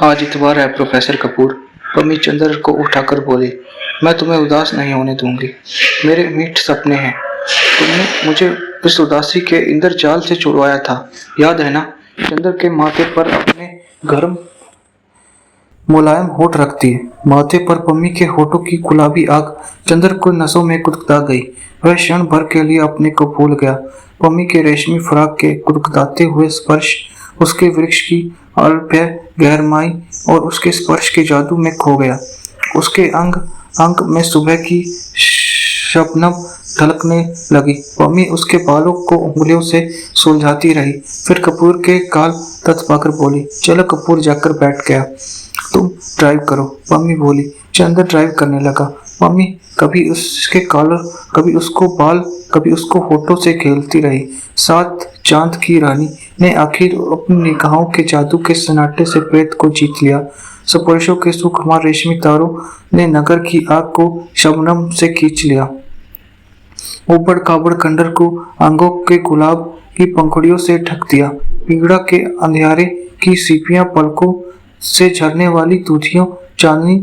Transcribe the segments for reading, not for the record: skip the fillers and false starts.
आज इतवार है प्रोफेसर कपूर। पम्मी चंद्र को उठाकर बोली, मैं तुम्हें उदास नहीं होने दूंगी। मेरे मीठ सपने हैं। तुमने मुझे इस उदासी के इंद्रजाल से छुड़वाया था, याद है ना? चंद्र के माथे पर अपने गर्म मुलायम होठ रख दिए। माथे पर पम्मी के होठों की गुलाबी आग चंद्र को नसों में कुदकुदा गई। वह क्षण भर के लिए अपने को भूल गया। पम्मी के रेशमी फ्राक के कुदकुदाते हुए स्पर्श, उसके वृक्ष की अल्प्य गहरमाई और उसके स्पर्श के जादू में खो गया। उसके अंग अंग में सुबह की शबनम ढलकने लगी। पम्मी उसके बालों को उंगलियों से सुलझाती रही, फिर कपूर के काल तत पाकर बोली, चलो। कपूर जाकर बैठ गया। तुम ड्राइव करो, पम्मी बोली। चंद्र ड्राइव करने लगा। पम्मी कभी उसके कॉलर, कभी उसको बाल, कभी उसको होठों से खेलती रही। सात चांद की रानी ने आखिर अपनी निगाहों के जादू के सन्नाटे से प्रेत को जीत लिया। स्पर्शों के सुकुमार रेशमी तारों ने नगर की आग को शबनम से खींच लिया। ऊबड़ खाबड़ खंडर को अंगों के गुलाब की पंखुड़ियों से ढक दिया। पीड़ा के अंधियारे की सीपियां पलकों से झरने वाली दूधियों चांदनी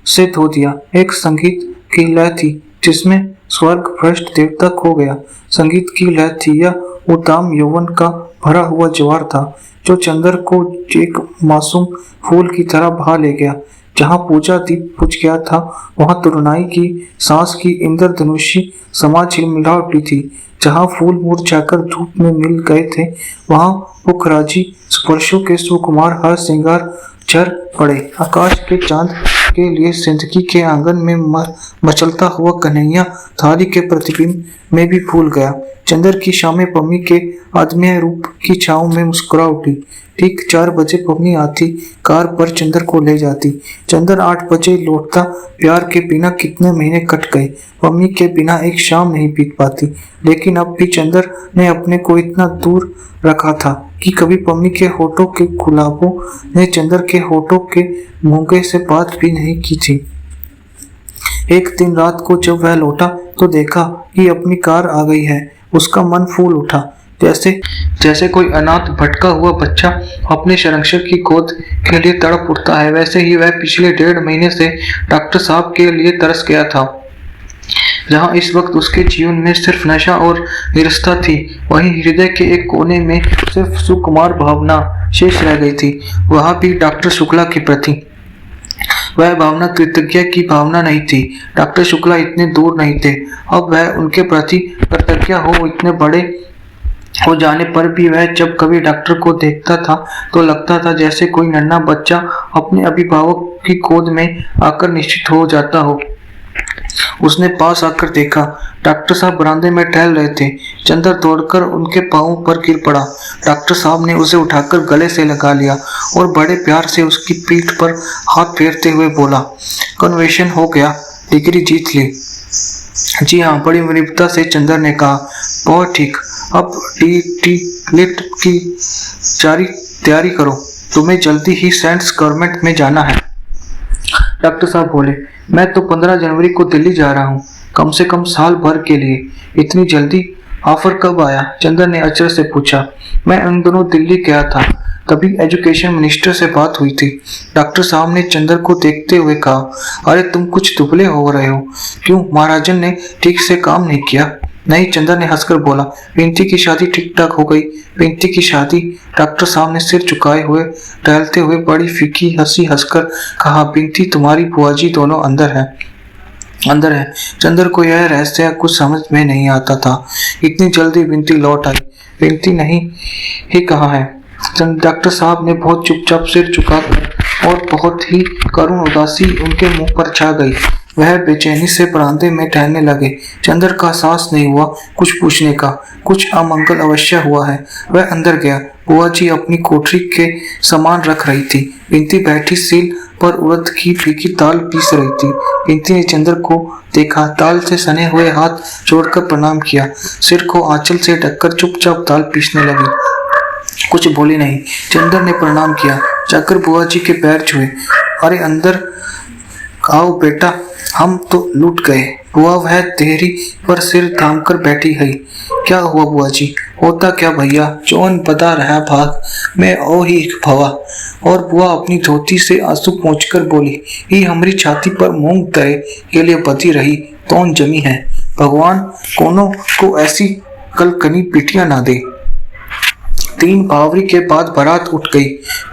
से धो दिया। एक संगीत की लय थी जिसमें स्वर्ग भ्रष्ट देवता खो गया। संगीत की लय थी या उदाम यौवन का भरा हुआ ज्वार था जो चंद्र को एक मासूम फूल की तरह बहा ले गया। जहाँ पूजा दीप बुझ गया था, वहाँ तरुणाई की सांस की इंद्रधनुषी समा झिलमिला उठी थी। जहाँ फूल मुरझाकर धूप में मिल गए थे, वहाँ पुखराजी स्पर्शों के सुकुमार हर श्रृंगार झर पड़े। आकाश के चांद के लिए जिंदगी के आंगन में मचलता हुआ कन्हैया थाली के प्रतिबिंब में भी भूल गया। चंद्र की शामें पम्मी के आदमी रूप की छांव में मुस्कुरा उठी। ठीक 4 बजे पम्मी आती, कार पर चंद्र को ले जाती। चंद्र 8 बजे लौटता। प्यार के बिना कितने महीने कट गए। पम्मी के बिना एक शाम नहीं बीत पाती। लेकिन अब भी चंद्र ने अपने को इतना दूर रखा था कि कभी पम्मी के होठों के गुलाबों ने चंद्र के होठों के मूंगे से बात भी नहीं की थी। एक दिन रात को जब वह लौटा तो देखा कि अपनी कार आ गई है। उसका मन फूल उठा। जैसे कोई अनाथ भटका हुआ बच्चा अपने संरक्षक की गोद के लिए तड़प उठता है, वैसे ही वह पिछले 1.5 महीने से डॉक्टर साहब के लिए तरस गया था। जहाँ इस वक्त उसके जीवन में सिर्फ नशा और निरस्ता थी, वहीं हृदय के एक कोने में सिर्फ सुकुमार भावना शेष रह गई थी, वह भी डॉक्टर शुक्ला के प्रति। वह भावना कृतज्ञता की भावना नहीं थी। डॉक्टर शुक्ला इतने दूर नहीं थे। अब वह उनके प्रति कृतज्ञ हो इतने बड़े हो जाने पर भी वह जब कभी डॉक्टर को देखता था तो लगता था जैसे कोई नन्हा बच्चा अपने अभिभावक की गोद में आकर निश्चित हो जाता हो। उसने पास आकर देखा, डॉक्टर साहब बरामदे में टहल रहे थे। चंद्र दौड़कर उनके पांवों पर गिर पड़ा। डॉक्टर साहब ने उसे उठाकर गले से लगा लिया और बड़े प्यार से उसकी पीठ पर हाथ फेरते हुए बोला, कन्वेंशन हो गया, डिग्री जीत ली। जी हाँ, बड़ी विनम्रता से चंद्र ने कहा, बहुत ठीक। अब लिट की तैयारी करो, तुम्हें जल्दी ही सेंट्स गवर्नमेंट में जाना है। डॉक्टर साहब बोले, मैं तो 15 जनवरी को दिल्ली जा रहा हूँ, कम से कम साल भर के लिए। इतनी जल्दी? ऑफर कब आया? चंद्र ने अचरज से पूछा। मैं उन दोनों दिल्ली गया था, तभी एजुकेशन मिनिस्टर से बात हुई थी। डॉक्टर साहब ने चंद्र को देखते हुए कहा, अरे तुम कुछ दुबले हो रहे हो, क्यों? महाराजन ने ठीक से काम नहीं किया? नहीं, चंद्र ने हंसकर बोला, पिंकी की शादी ठीक ठाक हो गई। पिंकी की शादी? डॉक्टर साहब ने सिर झुकाए हुए टहलते हुए बड़ी फीकी हंसी हंसकर कहा, पिंकी तुम्हारी बुआजी दोनों अंदर है। चंद्र को यह रहस्य कुछ समझ में नहीं आता था। इतनी जल्दी बिनती लौट आई? बिनती नहीं ही कहाँ है? डॉक्टर साहब ने बहुत चुपचाप सिर झुकाकर और बहुत ही करुण उदासी उनके मुंह पर छा गई। वह बेचैनी से बरामदे में टहलने लगे। चंद्र का साहस नहीं हुआ कुछ पूछने का। कुछ अमंगल अवश्य हुआ है। वह अंदर गया। बुआ जी अपनी कोठरी के सामान रख रही थी। बिनती बैठी सील पर उड़द की फीकी दाल पीस रही थी। बिनती ने चंद्र को देखा, दाल से सने हुए हाथ जोड़कर प्रणाम किया, सिर को आंचल से ढककर चुपचाप दाल पीसने लगी। कुछ बोली नहीं। चंद्र ने प्रणाम किया, जाकर बुआ जी के पैर छुए। अरे अंदर आओ बेटा, हम तो लूट गए। बुआ वह देहरी पर सिर थाम कर बैठी है। क्या हुआ बुआ जी? होता क्या भैया, चौन बता रहा भाग मैं ओ ही भवा। और बुआ अपनी धोती से आंसू पोंछकर बोली, ही हमारी छाती पर मूंग तय के लिए बती रही तौन जमी है। भगवान कोनो को ऐसी कलकनी पिटिया ना दे। 3 बावरी के बाद बारात उठ गई।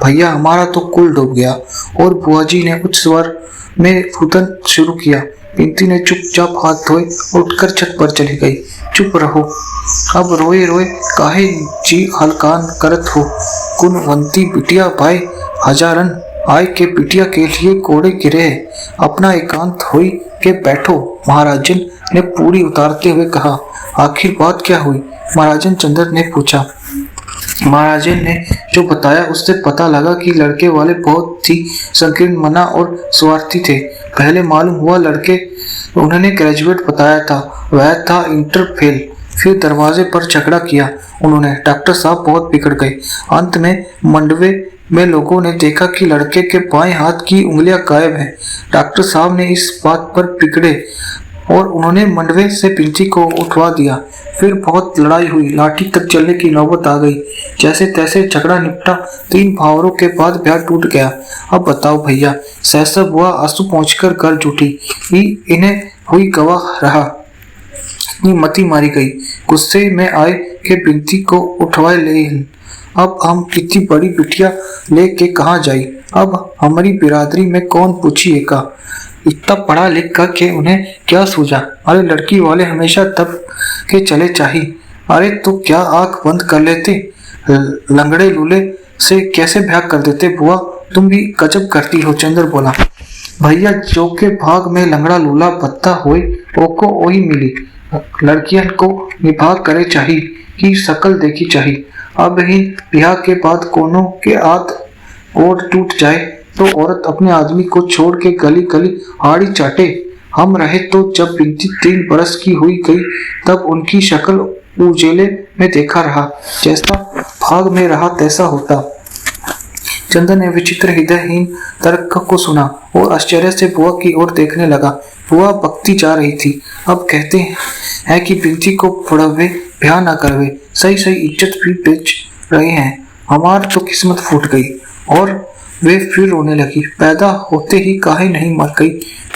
भैया हमारा तो कुल डूब गया। और बुआ जी ने उच्च स्वर में फूदन शुरू किया। पिंती ने चुपचाप हाथ धोए और उठकर छत पर चली गई। चुप रहो, अब रोए रोए काहे जी हलकान करत हो। गुणवंती बिटिया भाई हजारन आय के बिटिया के लिए कोड़े गिरे। अपना एकांत होई के बैठो। महाराजन ने पूरी उतारते हुए कहा। आखिर बात क्या हुई? महाराजन चंद्र ने पूछा। महाराजन ने जो बताया उससे पता लगा कि लड़के वाले बहुत ही संकीर्ण मना और स्वार्थी थे। पहले मालूम हुआ लड़के उन्होंने ग्रेजुएट बताया था, वह था इंटर फेल। फिर दरवाजे पर झगड़ा किया उन्होंने। डॉक्टर साहब बहुत बिगड़ गए। अंत में मंडवे में लोगों ने देखा कि लड़के के बाएं हाथ की उंगलियां गायब हैं। डॉक्टर साहब ने इस बात पर बिगड़े और उन्होंने मंडवे से पिंची को उठवा दिया। फिर बहुत लड़ाई हुई, लाठी तक चलने की नौबत आ गई। जैसे तैसे झगड़ा निपटा। 3 भावरों के बाद ब्याह टूट गया। अब बताओ भैया। सहसा बुआ आंसू पहुंचकर घर जुटी। इन्हें हुई गवाह रहा। इतनी मती मारी गई। गुस्से में आए के पिंती को उठवाए ले। अब हम इतनी बड़ी बिटिया लेके कहाँ जाई? अब हमारी बिरादरी में कौन पूछिएगा? इतना पढ़ा लिख कर के उन्हें क्या सूझा? अरे लड़की वाले हमेशा तब के चले चाहिए। अरे तो क्या आंख बंद कर लेते? लंगड़े लूले से कैसे ब्याह कर देते? बुआ तुम भी गजब करती हो। चंद्र बोला। भैया जो के भाग में लंगड़ा लूला बत्ता होए ओको वही मिली। लड़कियन को निभा करे चाहिए कि शकल देखी चाहिए। अब ही ब्याह के बाद कोनो के हाथ गोड़ टूट जाए तो औरत अपने आदमी को छोड़ के गली गली हाड़ी चाटे। हम रहे तो जब बिंती 3 बरस की हुई गई तब उनकी शक्ल उजेले में देखा रहा। जैसा भाग में रहा तैसा होता। चंदन ने विचित्र हृदयहीन तर्क को सुना और आश्चर्य से बुआ की ओर देखने लगा। बुआ बकती जा रही थी। अब कहते हैं कि बिंती को पढ़वे ब्याह ना करवे, सही सही इज्जत भी बेच रहे हैं। हमार तो किस्मत फूट गई। और वे फिर रोने लगी। पैदा होते ही काहे नहीं मर गई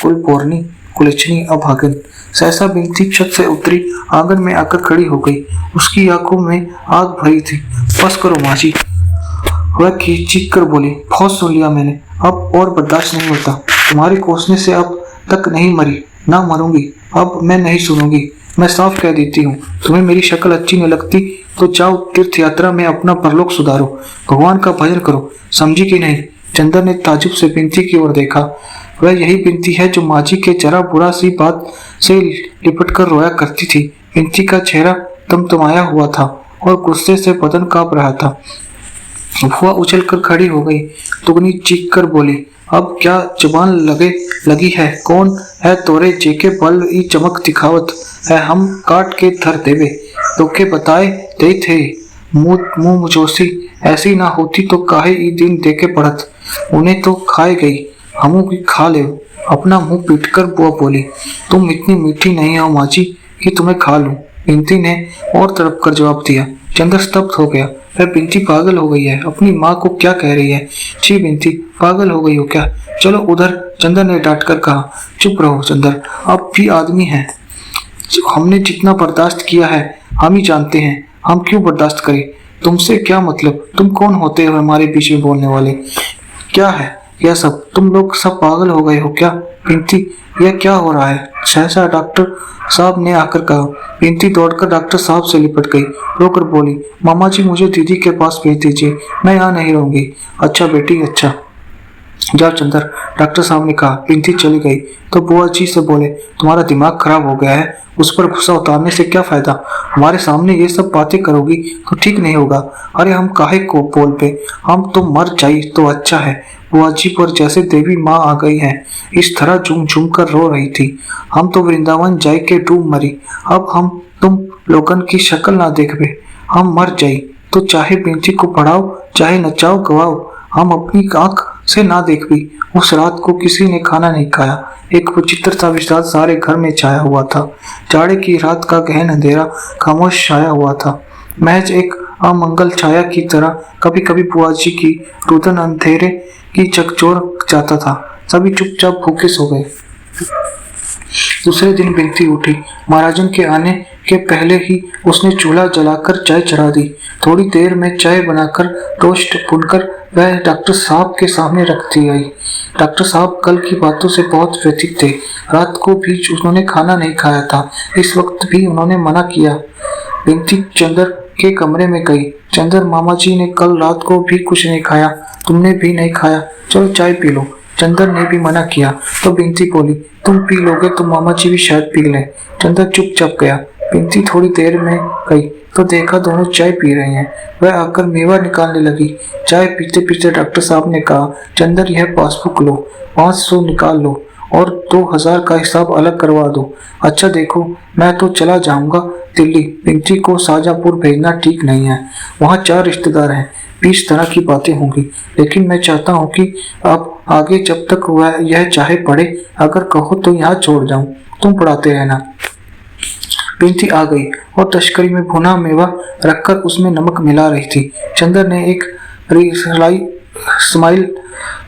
कुलपोरनी कुलचनी अभागन। सहसा बिंती छत से उतरी, आंगन में आकर खड़ी हो गई। उसकी आंखों में आग भरी थी। बस करो माँ जी, वह चीख कर बोली। बहुत सुन लिया मैंने, अब और बर्दाश्त नहीं होता। तुम्हारे कोसने से अब तक नहीं मरी, ना मरूंगी। अब मैं नहीं सुनूंगी। मैं साफ कह देती हूँ, तुम्हें मेरी शक्ल अच्छी न लगती तो जाओ तीर्थ यात्रा में अपना परलोक सुधारो, भगवान का भजन करो। समझी कि नहीं? चंदन ने ताजुब से बिंती की ओर देखा। वह यही बिंती है जो माँ जी के जरा बुरा सी बात से लिपट कर रोया करती थी। बिंती का चेहरा तमतमाया हुआ था और गुस्से से बदन कांप रहा था। बुआ उछल कर खड़ी हो गई। दुगनी चीख कर बोली, अब क्या जुबान लगी है? कौन है तोरे जेके बल ई चमक दिखावत है? हम काट के धर देवे। तो के बताए दे थे मुंह मुझोसी। ऐसी ना होती तो काहे ई दिन देके पड़त। उन्हें तो खाए गई, हमू भी खा ले। अपना मुंह पीटकर बुआ बोली, तुम इतनी मीठी नहीं हो माँ जी कि तुम्हें खा लूं। बिंती ने और तड़प कर जवाब दिया। चंद्र स्तब्ध हो गया। वह बिंती पागल हो गई है, अपनी माँ को क्या कह रही है? छी बिंती, पागल हो गई हो क्या? चलो उधर, चंद्र ने डांट कर कहा। चुप रहो चंद्र, अब भी आदमी है। हमने जितना बर्दाश्त किया है हम ही जानते हैं, हम क्यों बर्दाश्त करें? तुमसे क्या मतलब? तुम कौन होते हो हमारे बीच में बोलने वाले? क्या है यह सब? तुम लोग सब पागल हो गए हो क्या? बिंती, यह क्या हो रहा है? सहसा डॉक्टर साहब ने आकर कहा। बिंती दौड़कर डॉक्टर साहब से लिपट गई। रोकर बोली, मामा जी मुझे दीदी के पास भेज दीजिए, मैं यहाँ नहीं रहूंगी। अच्छा बेटी अच्छा, जाओ चंद्र, डॉक्टर साहब ने कहा। बिंती चली गई तो बुआ जी से बोले, तुम्हारा दिमाग खराब हो गया है, उस पर गुस्सा उतारने से क्या फायदा? हमारे सामने ये सब बातें करोगी तो ठीक नहीं होगा। अरे हम काहे को बोल पे, हम तो मर जाए तो अच्छा है। बुआ जी पर जैसे देवी माँ आ गई है, इस तरह झूम झूम कर रो रही थी। हम तो वृंदावन जाए के डूब मरी। अब हम तुम लोगन की शक्ल ना देखबे, हम मर जाई तो चाहे बिंती को पढ़ाओ चाहे नचाओ गवाओ, हम अपनी आंख से ना देख भी। उस रात को किसी ने खाना नहीं खाया। एक विचित्र सा विषाद सारे घर में छाया हुआ था। जाड़े की रात का गहन अंधेरा खामोश छाया हुआ था, महज एक अमंगल छाया की तरह। कभी कभी बुआ जी की रुदन अंधेरे की चकचोर जाता था। सभी चुपचाप भूखे सो गए। दूसरे दिन बिनती उठी। महाराजन के आने के पहले ही उसने चूल्हा जलाकर चाय चढ़ा दी। थोड़ी देर में चाय बनाकर टोस्ट भूनकर वह डॉक्टर साहब के सामने रखती आई। डॉक्टर साहब कल की बातों से बहुत व्यथित थे। रात को भी उन्होंने खाना नहीं खाया था। इस वक्त भी उन्होंने मना किया। बिनती चंदर के कमरे में गई। चंदर, मामा जी ने कल रात को भी कुछ नहीं खाया, तुमने भी नहीं खाया, चलो चाय पी लो। चंदर ने भी मना किया तो बिनती बोली, तुम पी लोगे तो मामा जी भी शायद पी लें। चंदर चुपचाप गया। बिनती थोड़ी देर में गई तो देखा दोनों चाय पी रहे हैं। वह आकर मेवा निकालने लगी। चाय पीते पीते डॉक्टर साहब ने कहा, चंदर यह पासबुक लो, 500 निकाल लो और 2000 का हिसाब अलग करवा दो। अच्छा देखो, मैं तो चला जाऊंगा दिल्ली। बिनती को शाहजहांपुर भेजना ठीक नहीं है। वहाँ 4 रिश्तेदार हैं, 20 तरह की बातें होंगी। लेकिन मैं चाहता हूँ कि अब आगे जब तक वह यह चाहे पढ़े, अगर कहो तो यहाँ छोड़ जाऊं, तुम पढ़ाते रहना। बिनती आ गई और तश्करी में भुना मेवा रखकर उसमें नमक मिला रही थी। चंदर ने एक स्माइल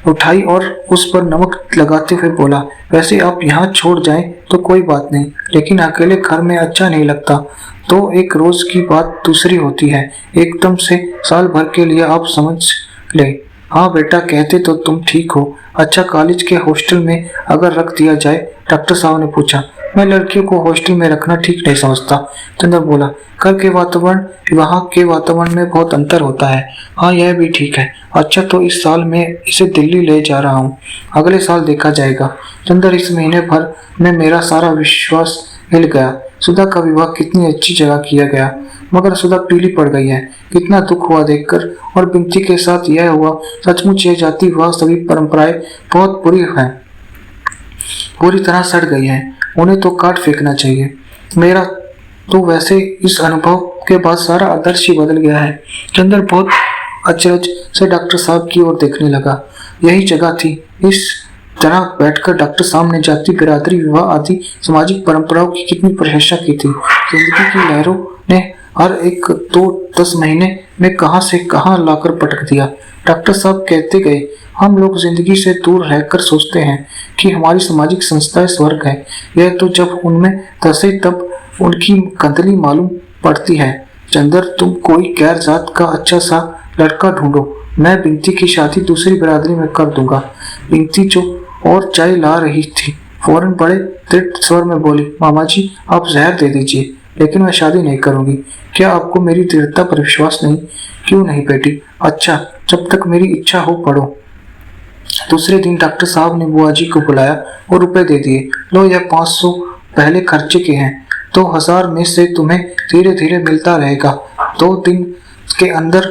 उठाई और उस पर नमक लगाते हुए बोला, वैसे आप यहाँ छोड़ जाएं तो कोई बात नहीं, लेकिन अकेले घर में अच्छा नहीं लगता। तो एक रोज की बात दूसरी होती है, एकदम से साल भर के लिए आप समझ ले। हाँ बेटा, कहते तो तुम ठीक हो। अच्छा, कॉलेज के हॉस्टल में अगर रख दिया जाए? डॉक्टर साहब ने पूछा। मैं लड़कियों को हॉस्टल में रखना ठीक नहीं समझता। चंदर बोला, घर के वातावरण वहाँ के वातावरण में बहुत अंतर होता है। हाँ, यह भी ठीक है। अच्छा, तो इस साल मैं इसे दिल्ली ले जा रहा हूँ, अगले साल देखा जाएगा। चंदर, इस महीने भर में मेरा सारा विश्वास हिल गया। सुधा का विवाह कितनी अच्छी जगह किया गया, मगर सुधा पीली पड़ गई है। कितना दुख हुआ देखकर। और बिनती के साथ यह हुआ। सचमुच ये जाति विवाह सभी परंपराएं बहुत बुरी हैं, पूरी तरह सड़ गई हैं। उन्हें तो काट फेंकना चाहिए। मेरा तो वैसे इस अनुभव के बाद सारा आदर्श ही बदल गया है। चंदर बहुत अचरज से डॉक्टर साहब की ओर देखने लगा। यही जगह थी। इस तरह बैठकर डॉक्टर साहब ने जाति, बिरादरी, विवाह आदि सामाजिक परंपराओं की कितनी प्रशंसा की थी। जिंदगी की लहरों ने हर एक 2-10 महीने में कहां से कहां लाकर पटक दिया। डॉक्टर साहब कहते गए, हम लोग जिंदगी से दूर रहकर सोचते हैं कि हमारी सामाजिक संस्थाएं स्वर्ग है। यह तो जब उनमें धंसे तब उनकी गंदली मालूम पड़ती है। चंदर, तुम कोई गैर जात का अच्छा सा लड़का ढूंढो, मैं बिनती की शादी दूसरी बिरादरी में कर दूंगा। बिनती जो और चाय ला रही थी फौरन बड़े दृढ़ स्वर में बोली, मामा जी आप जहर दे दीजिए, लेकिन मैं शादी नहीं करूंगी। क्या आपको मेरी दृढ़ता पर विश्वास नहीं? क्यों नहीं बेटी? अच्छा, जब तक मेरी इच्छा हो पढ़ो। दूसरे दिन डॉक्टर साहब ने बुआ जी को बुलाया और रुपए दे दिए। लो, यह 500 पहले खर्चे के हैं, 2000 में से तुम्हें धीरे धीरे मिलता रहेगा। 2 दिन के अंदर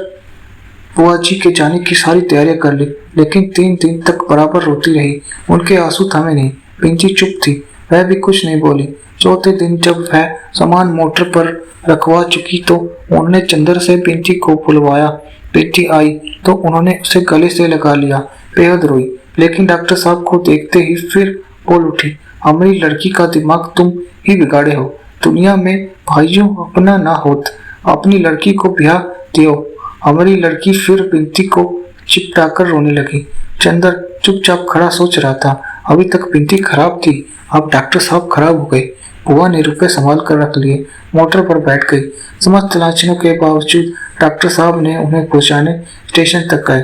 बुआ जी के जाने की सारी तैयारियां कर ली, लेकिन 3 दिन तक बराबर रोती रही। उनके आंसू थमे नहीं। पिंकी चुप थी, वह भी कुछ नहीं बोली। चौथे दिन जब वह सामान मोटर पर रखवा चुकी तो उन्होंने चंदर से पिंकी को बुलवाया। पिंकी आई तो उन्होंने उसे गले से लगा लिया, बेहद रोई। लेकिन डॉक्टर साहब को देखते ही फिर बोल उठी, हमारी लड़की का दिमाग तुम ही बिगाड़े हो। दुनिया में भाइयों अपना ना होत, अपनी लड़की को ब्याह दियो। हमारी लड़की फिर पिंकी को चिपटाकर रोने लगी। चंदर चुपचाप खड़ा सोच रहा था। अभी तक पिंकी खराब थी, अब डॉक्टर साहब खराब हो गए। बुआ ने रुपए संभाल कर रख लिए, मोटर पर बैठ गई। समस्त तलाशियों के बावजूद डॉक्टर साहब ने उन्हें पहुंचाने स्टेशन तक गए।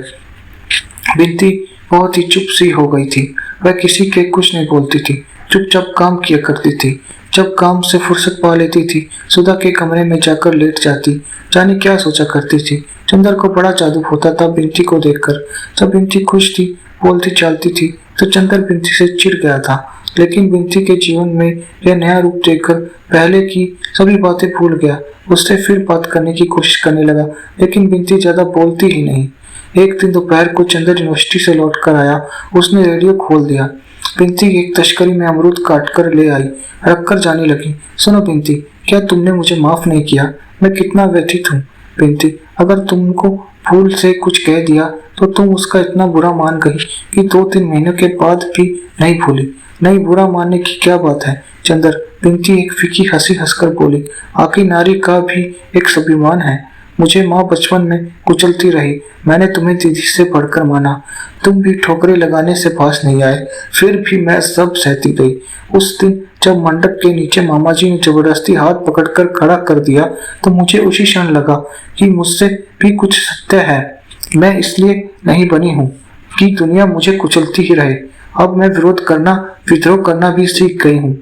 बिनती बहुत ही चुप सी हो गई थी। वह किसी के कुछ नहीं बोलती थी, चुपचाप काम किया करती थी। जब काम से फुर्सत पा लेती थी, सुधा के कमरे में जाकर लेट जाती। जाने क्या सोचा करती थी। चंदर को बड़ा जादू होता था बिनती को देखकर। जब बिनती खुश थी, बोलती चालती थी, तो चंदर बिनती से चिढ़ गया था। लेकिन बिनती के जीवन में यह नया रूप देखकर पहले की सभी बातें भूल गया। उससे फिर बात करने की कोशिश करने लगा, लेकिन बिनती ज्यादा बोलती ही नहीं। एक दिन दोपहर को चंदर यूनिवर्सिटी से लौट कर आया। उसने रेडियो खोल दिया। बिनती एक तस्करी में अमरूद काट कर ले आई, रखकर जाने लगी। सुनो बिनती, क्या तुमने मुझे माफ नहीं किया? मैं कितना व्यथित हूँ। बिंती, अगर तुमको भूल से कुछ कह दिया तो तुम उसका इतना बुरा मान गई कि 2-3 महीनों के बाद भी नहीं भूली। नहीं, बुरा मानने की क्या बात है चंदर, बिंती एक फीकी हंसी हंसकर बोली। आखिर नारी का भी एक स्वाभिमान है। मुझे माँ बचपन में कुचलती रही, मैंने तुम्हें दीदी से बढ़कर माना। तुम भी ठोकरें लगाने से पास नहीं आए, फिर भी मैं सब सहती गई। उस दिन जब मंडप के नीचे मामा जी ने जबरदस्ती हाथ पकड़कर खड़ा कर दिया तो मुझे उसी क्षण लगा कि मुझसे भी कुछ सत्य है। मैं इसलिए नहीं बनी हूँ कि दुनिया मुझे कुचलती ही रहे। अब मैं विद्रोह करना भी सीख गई हूँ।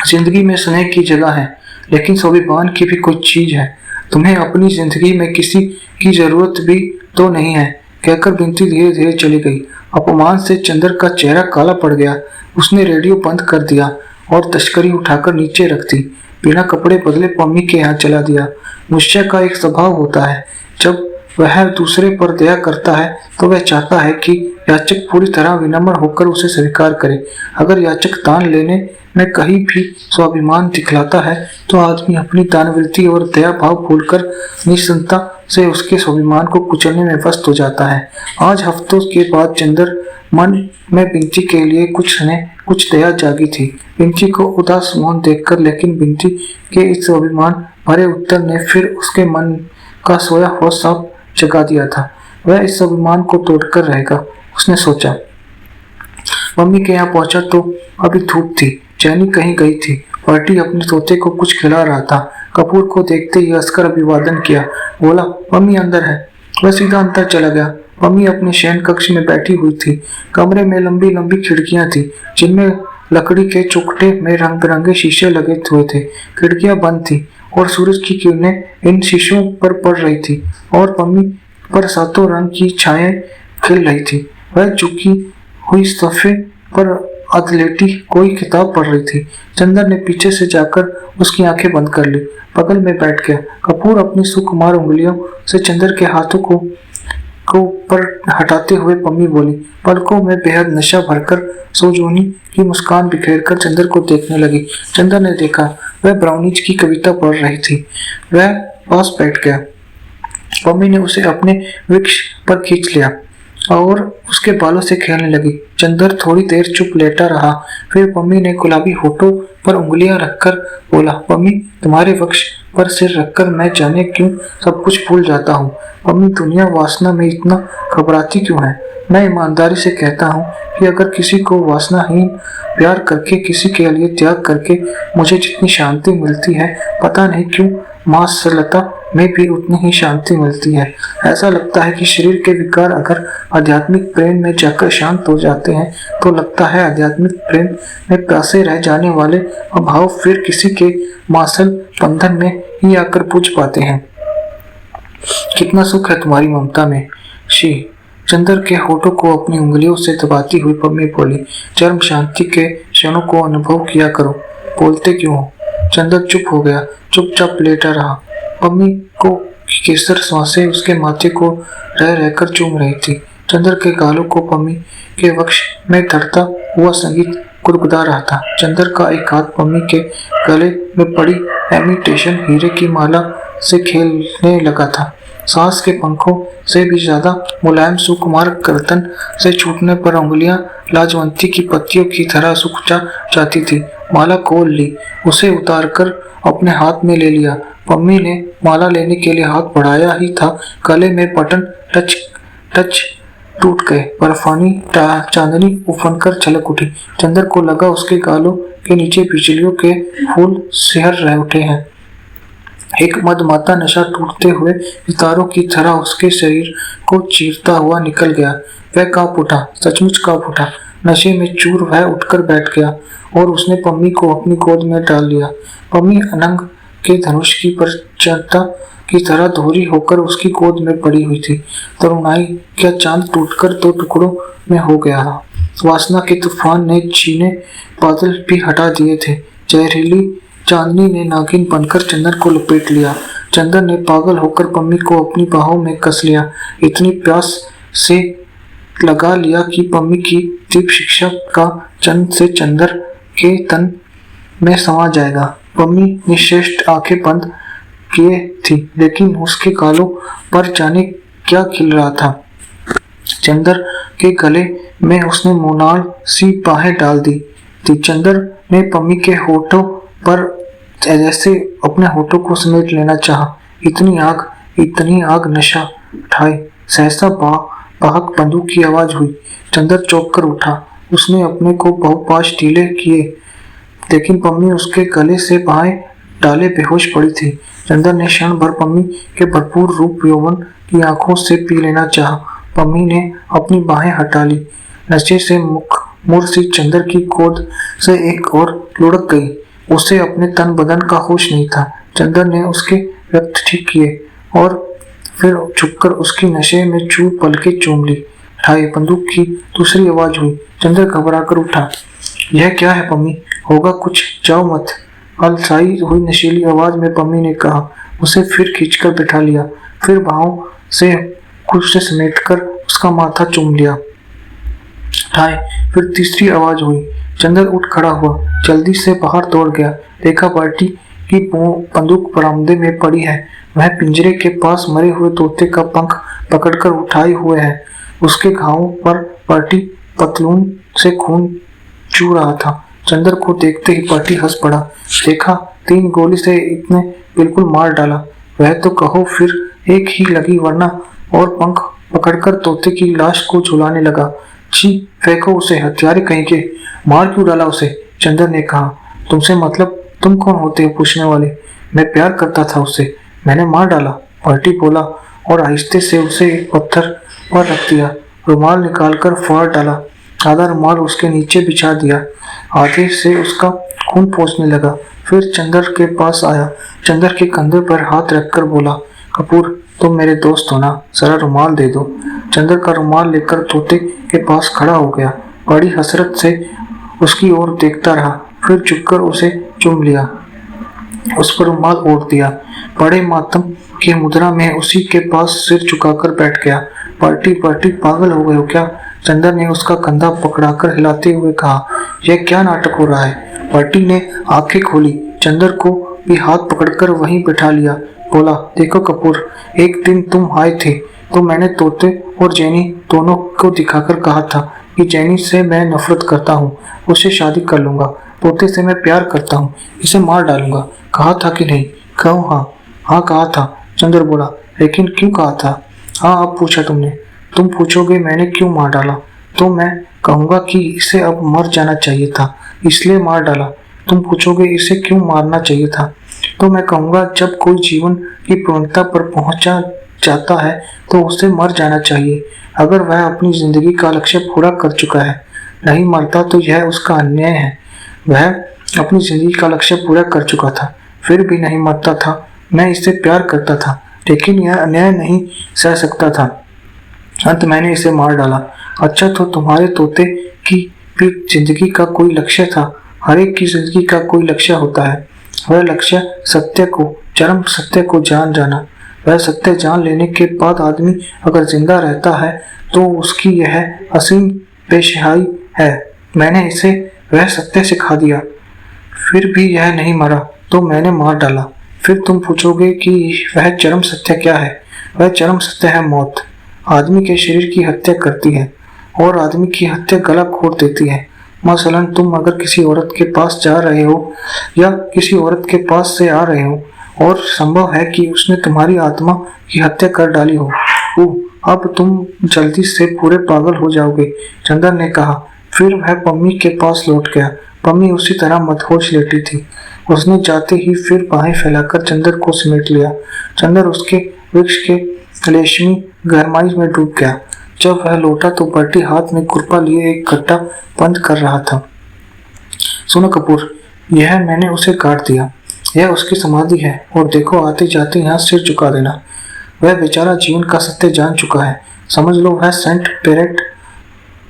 जिंदगी में स्नेह की जगह है, लेकिन स्वाभिमान की भी कुछ चीज है। तुम्हें अपनी जिंदगी में किसी की जरूरत भी तो नहीं है, कहकर बिंती धीरे धीरे चली गई। अपमान से चंदर का चेहरा काला पड़ गया। उसने रेडियो बंद कर दिया और तश्करी उठाकर नीचे रख दी। बिना कपड़े बदले पम्मी के यहाँ चला दिया। मुझसे का एक स्वभाव होता है, जब वह दूसरे पर दया करता है तो वह चाहता है कि याचक पूरी तरह विनम्र होकर उसे स्वीकार करे। अगर याचक दान लेने में कहीं भी स्वाभिमान दिखलाता है तो आदमी अपनी दानवृत्ति और दया भाव भूलकर निस्संता से उसके स्वाभिमान को कुचलने में व्यस्त हो जाता है। आज हफ्तों के बाद चंदर मन में बिंती के लिए कुछ दया जागी थी। बिंती को उदास मौन देखकर, लेकिन बिंती के इस स्वाभिमान भरे उत्तर ने फिर उसके मन का सोया हुआ सांप जगा दिया था। वह इस स्वाभिमान को तोड़कर रहेगा, उसने सोचा। मम्मी के यहाँ पहुंचा तो अभी धूप थी। चैनी कहीं गई थी। पार्टी अपने तोते को कुछ खिला रहा था। कपूर को देखते ही हंसकर अभिवादन किया, बोला, मम्मी अंदर है। वह सीधा अंदर चला गया। मम्मी अपने शयन कक्ष में बैठी हुई थी। कमरे में लंबी लंबी खिड़कियां थी, जिनमें लकड़ी के चौखटे में रंग बिरंगे शीशे लगे हुए थे। खिड़कियां बंद थी और सूरज की किरणें इन शीशों पर पड़ रही थी और मम्मी पर सातों रंग की छायाएं खिल रही थी। वह झुकी हुई सोफे पर अधलेटी कोई किताब पढ़ रही थी। चंदर ने पीछे से जाकर उसकी आंखें बंद कर ली, बगल में बैठ गया। कपूर अपनी सुकुमार उंगलियों से चंदर के हाथों को पर हटाते हुए पम्मी बोली। पलकों में बेहद नशा भरकर सोजोनी की मुस्कान बिखेरकर चंदर को देखने लगी। चंदर ने देखा, वह ब्राउनीज की कविता पढ़ रही थी। वह पास बैठ गया। पम्मी ने उसे अपने वृक्ष पर खींच लिया और उसके बालों से खेलने लगी। चंदर थोड़ी देर चुप लेटा रहा। फिर पम्मी ने गुलाबी होठों पर उंगलियां रखकर बोला, पम्मी, तुम्हारे वृक्ष पर सिर रखकर मैं जाने क्यों सब कुछ भूल जाता हूँ। पम्मी, दुनिया वासना में इतना घबराती क्यों है? मैं ईमानदारी से कहता हूँ कि अगर किसी को वासनाहीन प्यार करके, किसी के लिए त्याग करके मुझे जितनी शांति मिलती है, पता नहीं क्यों माँ सरलता में भी उतनी ही शांति मिलती है। ऐसा लगता है कि शरीर के विकार अगर आध्यात्मिक प्रेम में जाकर शांत हो जाते हैं तो लगता है आध्यात्मिक प्रेम में प्यासे रह जाने वाले अभाव फिर किसी के मासल बंधन में ही आकर पूछ पाते हैं। कितना सुख है तुम्हारी ममता में, शी। चंदर के होठों को अपनी उंगलियों से दबाती हुई पम्मी बोली, चरम शांति के क्षणों को अनुभव किया करो, बोलते क्यों हो? चंदर चुप हो गया, चुपचाप लेटा रहा। पम्मी को केसर सांसें उसके माथे को रह रहकर चूम रही थी। चंदर के गालों को पम्मी के वक्ष में धरता हुआ संगीत गुदगुदा रहा था। चंदर का एक हाथ पम्मी के गले में पड़ी इमिटेशन हीरे की माला से खेलने लगा था। सांस के पंखों से भी ज्यादा मुलायम सुकुमार गर्दन से छूटने पर उंगलियां लाजवंती की पत्तियों की तरह सूख जाती थी। माला खोल ली, उसे उतारकर अपने हाथ में ले लिया। पम्मी ने माला लेने के लिए हाथ बढ़ाया ही था, गले में बटन टच टूट गए। बर्फानी चांदनी उफनकर छलक उठी। चंदर को लगा उसके गालों के नीचे बिजलियों के फूल सिहर रह उठे हैं। एक मदमाता नशा टूटते हुए सितारों की तरह उसके शरीर को चीरता हुआ निकल गया। वह कांप उठा, सचमुच कांप उठा। नशे में चूर वह उठकर बैठ गया और उसने पम्मी को अपनी गोद में डाल लिया। पम्मी अनंग के धनुष की प्रचंडता की तरह दोहरी होकर उसकी गोद में पड़ी हुई थी। तरुणाई क्या चांद टूटकर 2 टुकड़ों में हो गया था। वासना के तूफान ने छीने बादल भी हटा दिए थे। जहरीली चांदनी ने नागिन बनकर चंदर को लपेट लिया। चंदर ने पागल होकर पम्मी को अपनी बाहों में कस लिया। इतनी प्यास से लगा लिया कि पम्मी की दीप शिक्षा का चंद से चंदर के तन में समा जाएगा। पम्मी निश्चेष्ट आंखें बंद किए थी, लेकिन उसके गालों पर जाने क्या खिल रहा था। चंदर के गले में उसने मोनाल सी बाहें डाल दी थी। चंदर ने पम्मी के होठों पर जैसे अपने होठों को समेट लेना चाहा। इतनी आग नशा ठाई। सहसा बाहक बंदूक की आवाज हुई। चंदर चौंक कर उठा। उसने अपने को बहुपाश ढीले किए, लेकिन पम्मी उसके गले से बाहें डाले बेहोश पड़ी थी। चंदर ने क्षण भर पम्मी के भरपूर रूप यौवन की आंखों से पी लेना चाहा। पम्मी ने अपनी बाहें हटा ली। नशे से मुड़ सी चंदर की गोद से एक और लुढ़क गई। उसे अपने तन बदन का होश नहीं था। चंदर ने उसके रक्त ठीक किए और फिर झुककर उसकी नशे में चूर पलके चूम ली। ठाई बंदूक की दूसरी आवाज हुई। चंदर घबरा कर उठा। यह क्या है पम्मी? होगा कुछ, जाओ मत, अलसाई हुई नशीली आवाज में पम्मी ने कहा। उसे फिर खींचकर बिठा लिया, फिर बाहों से कुछ से समेटकर उसका माथा चूम लिया। ठाई फिर तीसरी आवाज हुई। चंदर उठ खड़ा हुआ, जल्दी से बाहर दौड़ गया। देखा पार्टी की बंदूक बरामदे में पड़ी है। वह पिंजरे के पास मरे हुए तोते का पंख पकड़कर उठाए हुए है। उसके घावों पर पार्टी पतलून से खून चू रहा था। चंदर को देखते ही पार्टी हंस पड़ा। देखा, 3 गोली से इतने बिल्कुल मार डाला। वह तो कहो फिर एक ही लगी, वरना और पंख पकड़कर तोते की लाश को झुलाने लगा। छी, फेंको उसे, हत्यारे कहीं के, मार क्यों डाला उसे? चंदर ने कहा। तुमसे मतलब? तुम कौन होते हो पूछने वाले? मैं प्यार करता था उससे, मैंने मार डाला, पार्टी बोला और आहिस्ते से उसे एक पत्थर पर रख दिया। रुमाल निकालकर फाड़ डाला। आधा रुमाल उसके नीचे बिछा दिया। आधे से उसका खून पोंछने लगा। फिर चंदर के पास आया। चंदर के कंधे पर हाथ रखकर बोला, कपूर, तुम मेरे दोस्त हो ना, जरा रुमाल दे दो। चंदर का रुमाल लेकर तोते के पास खड़ा हो गया। बड़ी हसरत से उसकी ओर देखता रहा, फिर झुककर उसे चूम लिया, उस पर रुमाल ओढ़ दिया। बड़े मातम की मुद्रा में उसी के पास सिर झुकाकर बैठ गया। पार्टी पागल हो गए हो क्या? चंदर ने उसका कंधा पकड़ाकर हिलाते हुए कहा। यह क्या नाटक हो रहा है? पार्टी ने आंखें खोली। चंदर को भी हाथ पकड़कर वहीं बैठा लिया। बोला, देखो कपूर, एक दिन तुम आए थे तो मैंने तोते और जैनी दोनों को दिखाकर कहा था कि जैनी से मैं नफरत करता हूँ, उससे शादी कर लूंगा। तोते से मैं प्यार करता हूँ, इसे मार डालूंगा। कहा था कि नहीं? कहो हाँ। हाँ कहा था, चंदर बोला। लेकिन क्यों कहा था? हाँ, अब पूछा तुमने। तुम पूछोगे मैंने क्यों मार डाला, तो मैं कहूँगा कि इसे अब मर जाना चाहिए था, इसलिए मार डाला। तुम पूछोगे इसे क्यों मारना चाहिए था, तो मैं कहूँगा जब कोई जीवन की पूर्णता पर पहुंचा जाता है तो उसे मर जाना चाहिए। अगर वह अपनी जिंदगी का लक्ष्य पूरा कर चुका है, नहीं मरता तो यह उसका अन्याय है। वह अपनी जिंदगी का लक्ष्य पूरा कर चुका था, फिर भी नहीं मरता था। मैं इससे प्यार करता था, लेकिन यह अन्याय नहीं सह सकता था। अंत मैंने इसे मार डाला। अच्छा, तो तुम्हारे तोते की भी जिंदगी का कोई लक्ष्य था? हर एक की जिंदगी का कोई लक्ष्य होता है। वह लक्ष्य सत्य को, चरम सत्य को जान जाना। वह सत्य जान लेने के बाद आदमी अगर जिंदा रहता है तो उसकी यह असीम पेशहाई है। मैंने इसे वह सत्य सिखा दिया, फिर भी यह नहीं मरा तो मैंने मार डाला। फिर तुम पूछोगे कि वह चरम सत्य क्या है? वह चरम सत्य है मौत। आदमी के शरीर की हत्या करती है और आदमी की हत्या गला घोट देती है। मसलन तुम अगर किसी औरत के पास जा रहे हो या किसी औरत के पास से आ रहे हो और संभव है कि उसने तुम्हारी आत्मा की हत्या कर डाली हो, अब तुम जल्दी से पूरे पागल हो जाओगे, चंदर ने कहा। फिर वह पम्मी के पास लौट गया। पम्मी उसी तरह मदहोश लेटी थी। उसने जाते ही फिर बाहें फैलाकर चंदर को समेट लिया। चंदर उसके वृक्ष के रेशमी गहराई में डूब गया। जब वह लौटा तो बर्टी हाथ में कुरपा लिए एक गड्ढा बंद कर रहा था। सुनो कपूर, यह मैंने उसे काट दिया, यह उसकी समाधि है, और देखो आते जाते यहाँ सिर झुका देना। वह बेचारा जीवन का सत्य जान चुका है, समझ लो वह सेंट पेरेट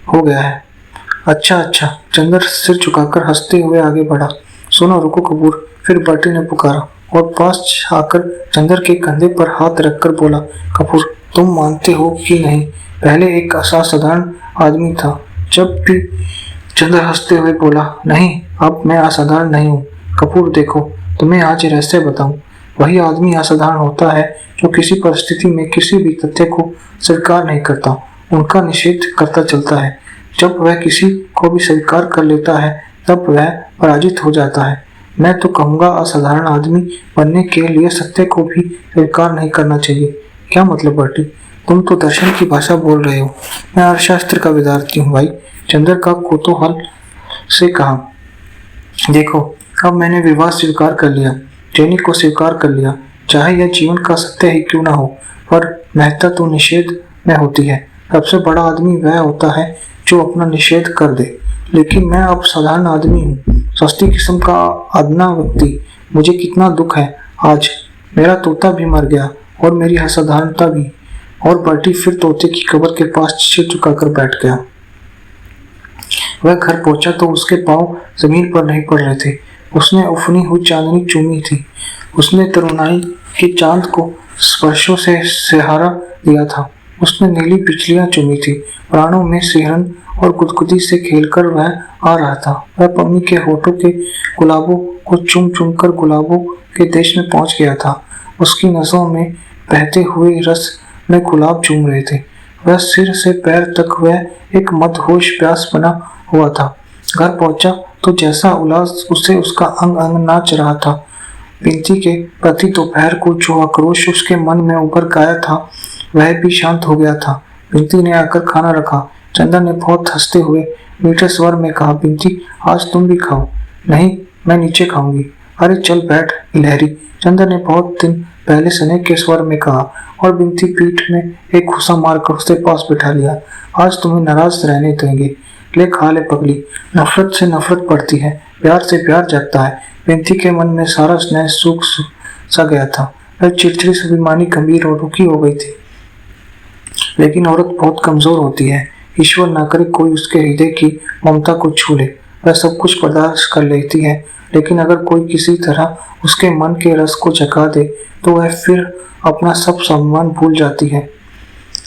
हो गया है। अच्छा, चंदर सिर झुकाकर हंसते हुए आगे बढ़ा। सुनो, रुको कपूर, फिर बर्टी ने पुकारा और पास आकर चंदर के कंधे पर हाथ रखकर बोला, कपूर, तुम मानते हो कि नहीं, पहले एक असाधारण आदमी था। जब भी चंदर हंसते हुए बोला, नहीं, अब मैं असाधारण नहीं हूँ। कपूर देखो, तुम्हें आज रहस्य बताऊं, वही आदमी असाधारण होता है जो किसी परिस्थिति में किसी भी तथ्य को स्वीकार नहीं करता, उनका निषेध करता चलता है। जब वह किसी को भी स्वीकार कर लेता है तब वह पराजित हो जाता है। मैं तो कहूँगा असाधारण आदमी बनने के लिए सत्य को भी स्वीकार नहीं करना चाहिए। क्या मतलब बर्टी? तुम तो दर्शन की भाषा बोल रहे हो। मैं अर्थशास्त्र का विद्यार्थी हूँ भाई, चंद्र का कौतूहल से कहा। देखो, अब मैंने विवाह स्वीकार कर लिया, ट्रेनिंग को स्वीकार कर लिया, चाहे यह जीवन का सत्य ही क्यों ना हो, पर महत्ता तो निषेध में होती है। सबसे बड़ा आदमी वह होता है जो अपना निषेध कर दे। लेकिन मैं अब साधारण आदमी हूँ, सस्ती किस्म का अदना व्यक्ति। मुझे कितना दुख है आज। मेरा तोता भी मर गया और मेरी असाधारणता भी। और बर्टी फिर तोते की कब्र के पास सिर झुकाकर बैठ गया। वह घर पहुंचा तो उसके पांव जमीन पर नहीं पड़ रहे थे। उसने उफनी हुई चांदनी चूमी थी। उसने तरुणाई के चांद को स्पर्शों से सहारा दिया था। उसने नीली बिजलियां चूमी थी। प्राणों में सिहरन और गुदगुदी से खेलकर वह आ रहा था। वह पम्मी के होठों के गुलाबों को चूम चूम कर गुलाबों के देश में पहुंच गया था। उसकी नसों में बहते हुए रस में गुलाब चूम रहे थे। वह सिर से पैर तक वह एक मदहोश प्यास बना हुआ था। घर पहुंचा तो जैसा उल्लास उसे उसका अंग अंग नाच रहा था। बिंती के प्रति दोपहर को जो आक्रोश उसके मन में उभर गया था वह भी शांत हो गया था। बिंती ने आकर खाना रखा। चंदन ने बहुत हंसते हुए मीठे स्वर में कहा, बिंती आज तुम भी खाओ। नहीं, मैं नीचे खाऊंगी। अरे चल बैठ गिलहरी, चंदन ने बहुत दिन पहले स्नेह के स्वर में कहा और बिंती पीठ में एक घुसा मारकर उसके पास बिठा लिया। आज तुम्हें नाराज रहने देंगे। ले खा ले पगली। नफरत से नफरत पड़ती है, प्यार से प्यार जगता है। बिंती के मन में सारा स्नेह सूख सा गया था। वह चिड़चिड़ी स्वाभिमानी गंभीर और रुकी हो गई थी। लेकिन औरत बहुत कमजोर होती है। ईश्वर ना करे कोई उसके हृदय की ममता को छू ले। वह सब कुछ बर्दाश्त कर लेती है, लेकिन अगर कोई किसी तरह उसके मन के रस को जगा दे तो वह फिर अपना सब सम्मान भूल जाती है।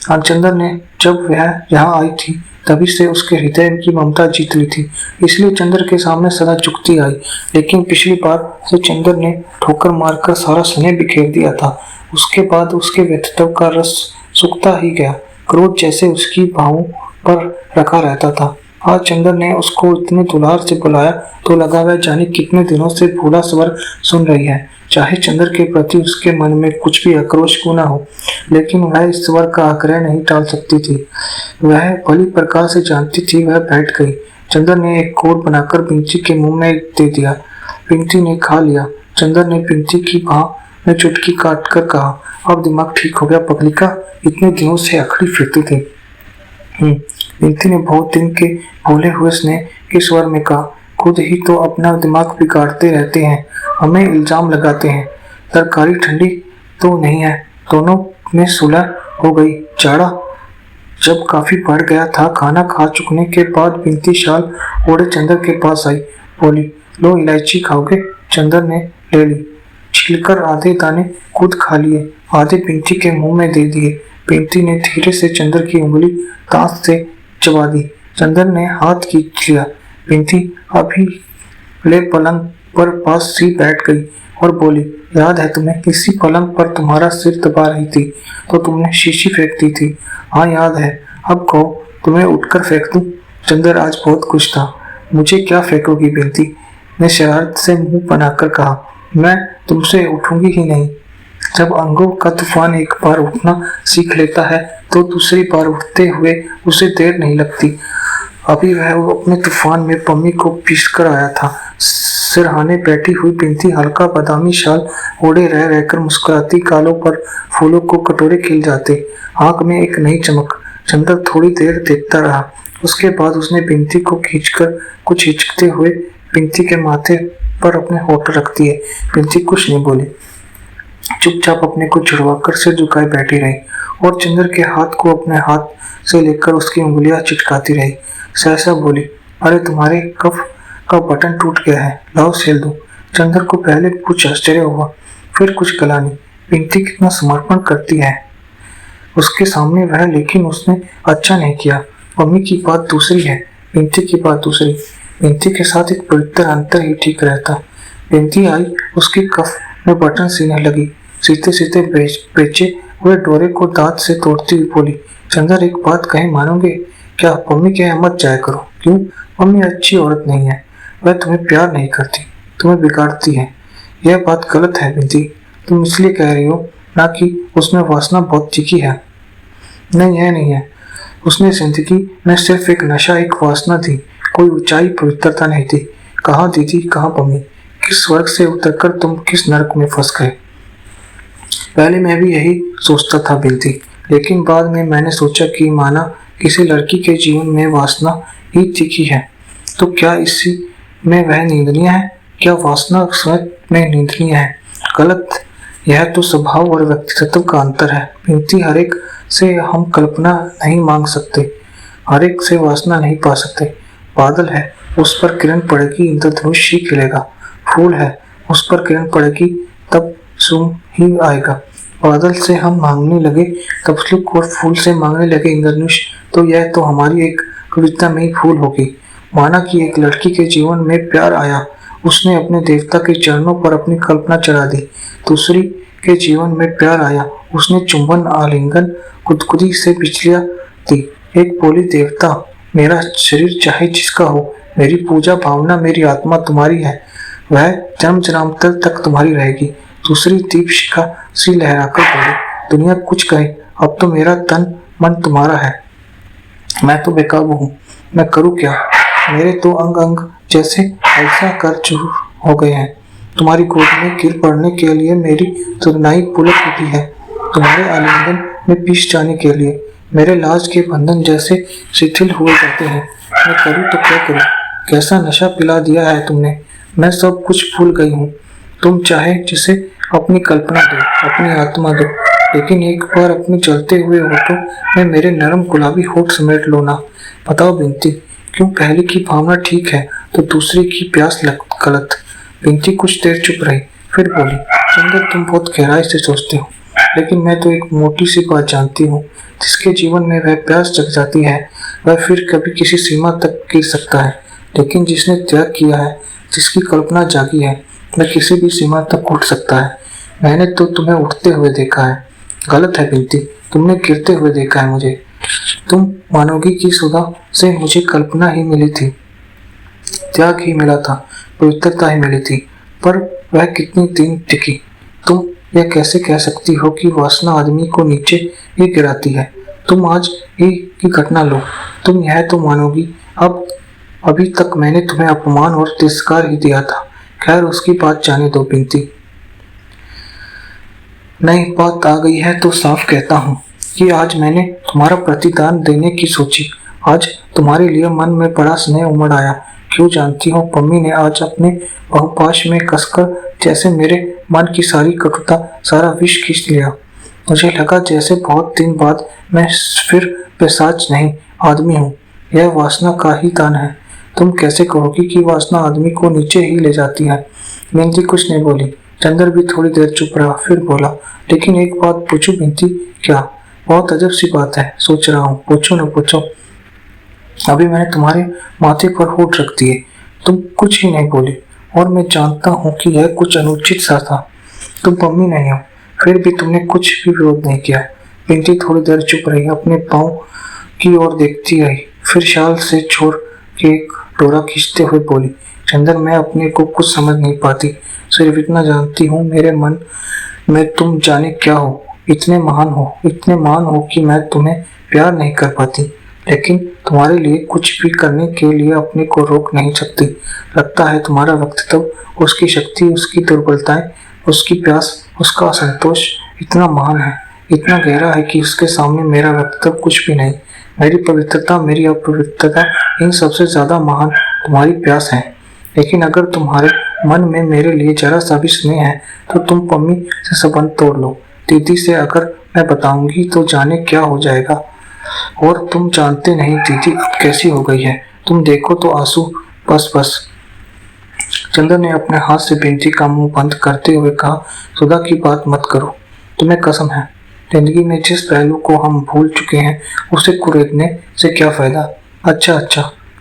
चंदन ने जब वह यहाँ आई थी तभी से उसके हृदय की ममता जीत ली थी, इसलिए चंद्र के सामने सदा झुकती आई। लेकिन पिछली बार से चंद्र ने ठोकर मारकर सारा स्नेह बिखेर दिया था। उसके बाद उसके व्यक्तित्व का रस सूखता ही गया। क्रोध जैसे उसकी बाहों पर रखा रहता था। आज चंद्र ने उसको इतने दुलार से बुलाया तो लगा वह जाने कितने दिनों से भूला स्वर सुन रही है। चाहे चंद्र के प्रति उसके मन में कुछ भी आक्रोश क्यों न हो, लेकिन वह इस स्वर का आग्रह नहीं टाल सकती थी। वह भली प्रकार से जानती थी। वह बैठ गई। चंद्र ने एक कोर बनाकर बिंती के मुंह में दे दिया। बिंती ने खा लिया। चंद्र ने बिंती की बाह में चुटकी काट कर कहा, अब दिमाग ठीक हो गया पगली का? इतने दिनों से अखड़ी फिरती थी। बिंती ने बहुत दिन के भूले हुए स्नेह के स्वर में कहा, खुद ही तो अपना दिमाग बिगाड़ते रहते हैं, हमें इल्जाम लगाते हैं। तरकारी ठंडी तो नहीं है। दोनों में सुलह हो गई। जाड़ा जब काफी बढ़ गया था, खाना खा चुकने के बाद बिंती शाल ओढ़े चंद्र के पास आई। बोली, लो इलायची खाओगे? चंद्र ने ले ली। छिलकर आधे दाने खुद खा लिए, आधे बिंती के मुंह में दे दिए। बिंती ने धीरे से चंद्र की उंगली दांत से चबा दी। चंद्र ने हाथ खींच लिया। बिंती अभी ले पलंग पर पास सी बैठ गई और बोली, याद है तुम्हें? इसी पलंग पर तुम्हारा सिर दबा रही थी तो तुमने शीशी फेंक दी थी। हाँ याद है। अब कहो, तुम्हें उठकर फेंक दूं? चंद्र आज बहुत खुश था। मुझे क्या फेंकोगी? बिंती ने शरारत से मुंह बनाकर कहा, मैं तुमसे उठूंगी ही नहीं। जब अंगों का तूफान एक बार उठना सीख लेता है तो दूसरी बार उठते हुए उसे देर नहीं लगती। अभी वह अपने तूफान में पम्मी को पीस कर आया था। सिरहाने बैठी हुई बिंती हल्का बादामी शाल ओढ़े रह रहकर मुस्कुराती, गालों पर फूलों को कटोरे खिल जाते, आंख में एक नई चमक। चंद्र थोड़ी देर देखता रहा। उसके बाद उसने बिंती को खींचकर कुछ हिचकते हुए बिंती के माथे पर अपने होठ रख दिए। बिंती कुछ नहीं बोली, चुपचाप अपने को छुड़वाकर सिर झुकाए बैठी रही और चंद्र के हाथ को अपने हाथ से लेकर उसकी उंगलियां चिटकाती रही। सहसा बोली, अरे तुम्हारे कफ का बटन टूट गया है, लाओ सिल दो। चंद्र को पहले कुछ आश्चर्य हुआ, फिर कुछ गलानी। बिंती कितना समर्पण करती है उसके सामने वह, लेकिन उसने अच्छा नहीं किया। मम्मी की बात दूसरी है, बिंती की बात दूसरी। बिंती के साथ एक पवित्र अंतर ही ठीक रहता। बिंती आई, उसके कफ में बटन सीने लगी। सीते सीते पेचे हुए डोरे को दांत से तोड़ती हुई बोली, चंदर एक बात कहे मानोगे क्या? मम्मी कहे मत जाया करो। क्यों? मम्मी अच्छी औरत नहीं है, वह तुम्हें प्यार नहीं करती, तुम्हें बिगाड़ती है। यह बात गलत है बिंती, तुम इसलिए कह रही हो ना कि उसमें वासना बहुत तीखी है। नहीं, यह नहीं है। उसने जिंदगी में सिर्फ एक नशा, एक वासना थी, कोई ऊंचाई पवित्रता नहीं थी। कहाँ दीदी, कहाँ मम्मी? किस स्वर्ग से उतरकर तुम किस नरक में फंस गए? पहले मैं भी यही सोचता था बिंती, लेकिन बाद में मैंने सोचा कि माना किसी लड़की के जीवन में वासना ही तीखी है तो क्या इसी में वह निंदनीय है? क्या वासना स्वयं में निंदनीय है? गलत। यह तो स्वभाव और व्यक्तित्व का अंतर है बिंती। हर एक से हम कल्पना नहीं मांग सकते, हर एक से वासना नहीं पा सकते। बादल है, उस पर किरण पड़ेगी इंद्रधनुष ही खिलेगा। फूल है, उस पर किरण पड़ेगी तब सुम ही आएगा। बादल से हम मांगने लगे तब श्लोक और फूल से मांगने लगे इंद्रधनुष, तो यह तो हमारी एक कविता में ही फूल होगी। माना कि एक लड़की के जीवन में प्यार आया, उसने अपने देवता के चरणों पर अपनी कल्पना चढ़ा दी। दूसरी के जीवन में प्यार आया, उसने चुंबन, आलिंगन, गुदगुदी से बिचलिया दी। एक बोली, देवता मेरा शरीर चाहे जिसका हो, मेरी पूजा भावना, मेरी आत्मा तुम्हारी है, वह जन्म जन्मांतर तक तुम्हारी रहेगी। दूसरी दीप शिखा सी लहराकर बोली, दुनिया कुछ कहे, अब तो मेरा तन मन तुम्हारा है, मैं तो बेकाबू हूँ, मैं करूँ क्या? मेरे तो अंग अंग जैसे ऐसा कर चूर हो गए हैं। तुम्हारी गोद में गिर पड़ने के लिए मेरी तुरनाई पुलक उठी है, तुम्हारे आलिंगन में पीस जाने के लिए मेरे लाज के बंधन जैसे शिथिल हुए जाते हैं। मैं करूँ तो क्या करूँ? कैसा नशा पिला दिया है तुमने, मैं सब कुछ भूल गई हूँ। तुम चाहे जिसे अपनी कल्पना दो, अपनी आत्मा दो, लेकिन एक बार अपने जलते हुए होठों में मेरे नरम गुलाबी होठ समेट लो ना। बताओ बिंती, क्यों पहली की भावना ठीक है तो दूसरी की प्यास गलत? बिंती कुछ देर चुप रही, फिर बोली, चंदर तुम बहुत गहराई से सोचते हो, लेकिन मैं तो एक मोटी सी बात जानती हूँ। जिसके जीवन में वह प्यास जग जाती है वह फिर कभी किसी सीमा तक गिर सकता है, लेकिन जिसने त्याग किया है, जिसकी कल्पना जागी है, वह किसी भी सीमा तक उठ सकता है। मैंने तो तुम्हें उठते हुए देखा है। गलत है बिंती, तुमने गिरते हुए देखा है मुझे। तुम मानोगी कि सुधा से मुझे कल्पना ही मिली थी, त्याग ही मिला था, पवित्रता ही मिली थी, पर वह कितनी दिन टिकी? तुम यह कैसे कह सकती हो कि वासना आदमी को नीचे ही गिराती है? तुम आज ही की घटना लो, तुम यह तो मानोगी। अब अभी तक मैंने तुम्हें अपमान और तिरस्कार ही दिया था। खैर उसकी बात जाने दो बिंती। नई बात आ गई है तो साफ कहता हूँ कि आज मैंने तुम्हारा प्रतिदान देने की सोची। आज तुम्हारे लिए मन में बड़ा स्नेह उमड़ आया। क्यों जानती हो, पम्मी ने आज अपने बहुपाश में कसकर जैसे मेरे मन की सारी कटुता, सारा विष खींच लिया। मुझे लगा जैसे बहुत दिन बाद मैं फिर पिशाच नहीं, आदमी हूँ। यह वासना का ही दान है। तुम कैसे कहोगी कि वासना आदमी को नीचे ही ले जाती है? बिंती कुछ नहीं बोली। चंदर भी थोड़ी देर चुप रहा, फिर बोला, लेकिन एक बात पूछूं बिंती? क्या? बहुत अजब सी बात है, सोच रहा हूँ, पूछो न पूछो। अभी मैंने तुम्हारे माथे पर होठ रख दिए, तुम कुछ ही नहीं बोली, और मैं जानता हूँ कि यह कुछ अनुचित सा था। तुम मम्मी नहीं हो, फिर भी तुमने कुछ भी विरोध नहीं किया। बिंती थोड़ी देर चुप रही, अपने पाँव की ओर देखती रही, फिर शाल से छोड़ के एक डोरा खींचते हुए बोली, चंदर मैं अपने को कुछ समझ नहीं पाती, सिर्फ इतना जानती हूँ मेरे मन में तुम जाने क्या हो, इतने महान हो कि मैं तुम्हें प्यार नहीं कर पाती, लेकिन तुम्हारे लिए कुछ भी करने के लिए अपने को रोक नहीं सकती। लगता है तुम्हारा व्यक्तित्व, उसकी शक्ति, उसकी दुर्बलताएं, उसकी प्यास, उसका असंतोष इतना महान है, इतना गहरा है कि उसके सामने मेरा व्यक्तित्व कुछ भी नहीं। मेरी पवित्रता, मेरी अपवित्रता, इन सबसे ज्यादा महान तुम्हारी प्यास है। लेकिन अगर तुम्हारे मन में मेरे लिए जरा सा भी स्नेह है तो तुम पम्मी से संबंध तोड़ लो। दीदी से अगर मैं बताऊंगी तो जाने क्या हो जाएगा। और तुम जानते नहीं दीदी अब कैसी हो गई है, तुम देखो तो आंसू बस बस। चंदर ने अपने हाथ से बिंती का मुंह बंद करते हुए कहा, सुधा की बात मत करो, तुम्हें कसम है। जिंदगी में जिस पहलू को हम भूल चुके हैं उसे कुरेदने से क्या फायदा। अच्छा,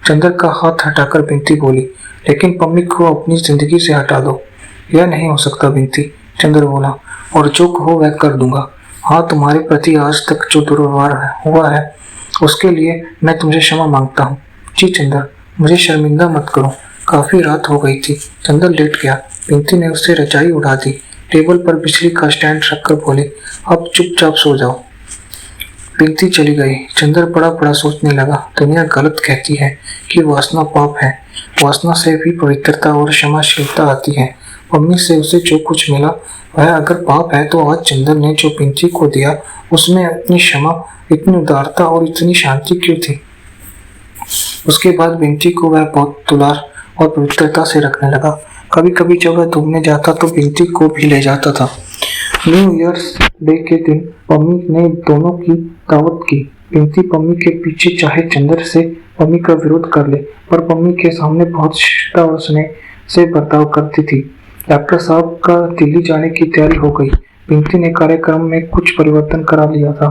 चंदर का हाथ हटाकर बिंती बोली, लेकिन पम्मी को अपनी जिंदगी से हटा दो। यह नहीं हो सकता बिंती, चंद्र बोला। और जो कहो वह कर दूंगा। हाँ, तुम्हारे प्रति आज तक जो दुर्व्यवहार हुआ है उसके लिए मैं तुमसे क्षमा मांगता हूँ। जी चंद्र, मुझे शर्मिंदा मत करो। काफी रात हो गई थी। चंद्र लेट गया। पिंकी ने उससे रजाई उड़ा दी। टेबल पर बिजली का स्टैंड रखकर बोली, अब चुपचाप सो जाओ। पिंकी चली गई। चंद्र बड़ा बड़ा सोचने लगा। दुनिया गलत कहती है कि वासना पाप है। वासना से भी पवित्रता और क्षमाशीलता आती है। मम्मी से उसे जो कुछ मिला वह अगर पाप है तो आज चंद्र ने जो पिंकी को दिया उसमें इतनी क्षमा, इतनी उदारता और इतनी शांति क्यों थी। उसके बाद बिंती को वह बहुत दुलार और पवित्रता से रखने लगा। कभी कभी जब वह घूमने जाता तो बिंती को भी ले जाता था। न्यू ईयर्स डे के दिन पम्मी ने दोनों की दावत की। बिंती पम्मी के पीछे चाहे चंद्र से पम्मी का विरोध कर ले, पर पम्मी के सामने बहुत शिष्टता और स्नेह से बर्ताव करती थी। डॉक्टर साहब का दिल्ली जाने की तैयारी हो गई। बिंती ने कार्यक्रम में कुछ परिवर्तन करा लिया था।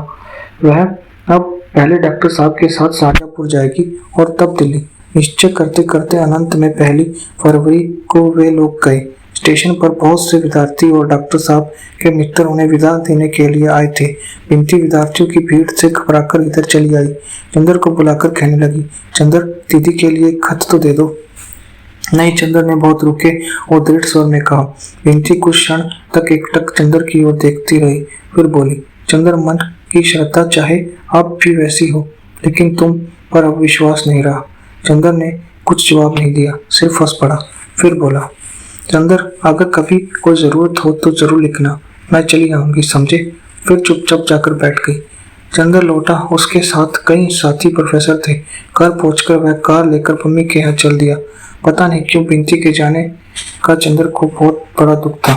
वह अब पहले डॉक्टर साहब के साथ शाजापुर जाएगी और तब दिल्ली। निश्चय करते करते अनंत में 1 फरवरी को वे लोग गए। स्टेशन पर बहुत से विद्यार्थी और डॉक्टर साहब के मित्र उन्हें विदा देने के लिए आए थे। बिंती विद्यार्थियों की भीड़ से घबराकर इधर चली आई। चंद्र को बुलाकर कहने लगी, चंद्र, दीदी के लिए खत तो दे दो। नहीं, चंद्र ने बहुत रुके और दृढ़ स्वर में कहा। बिंती कुछ क्षण तक एकटक चंद्र की ओर देखती रही, फिर बोली, चंद्र, मन की श्रद्धा चाहे अब भी वैसी हो, लेकिन तुम पर अब विश्वास नहीं रहा। चंद्र ने कुछ जवाब नहीं दिया, सिर्फ हंस पड़ा। फिर बोला, चंद्र, अगर कभी कोई जरूरत हो तो जरूर लिखना, मैं चली आऊंगी, समझे। फिर चुपचाप जाकर बैठ गई। चंद्र लौटा। उसके साथ कई साथी प्रोफेसर थे। घर पहुंचकर वह कार लेकर मम्मी के यहाँ चल दिया। पता नहीं क्यों बिंती के जाने का चंद्र को बहुत बड़ा दुख था।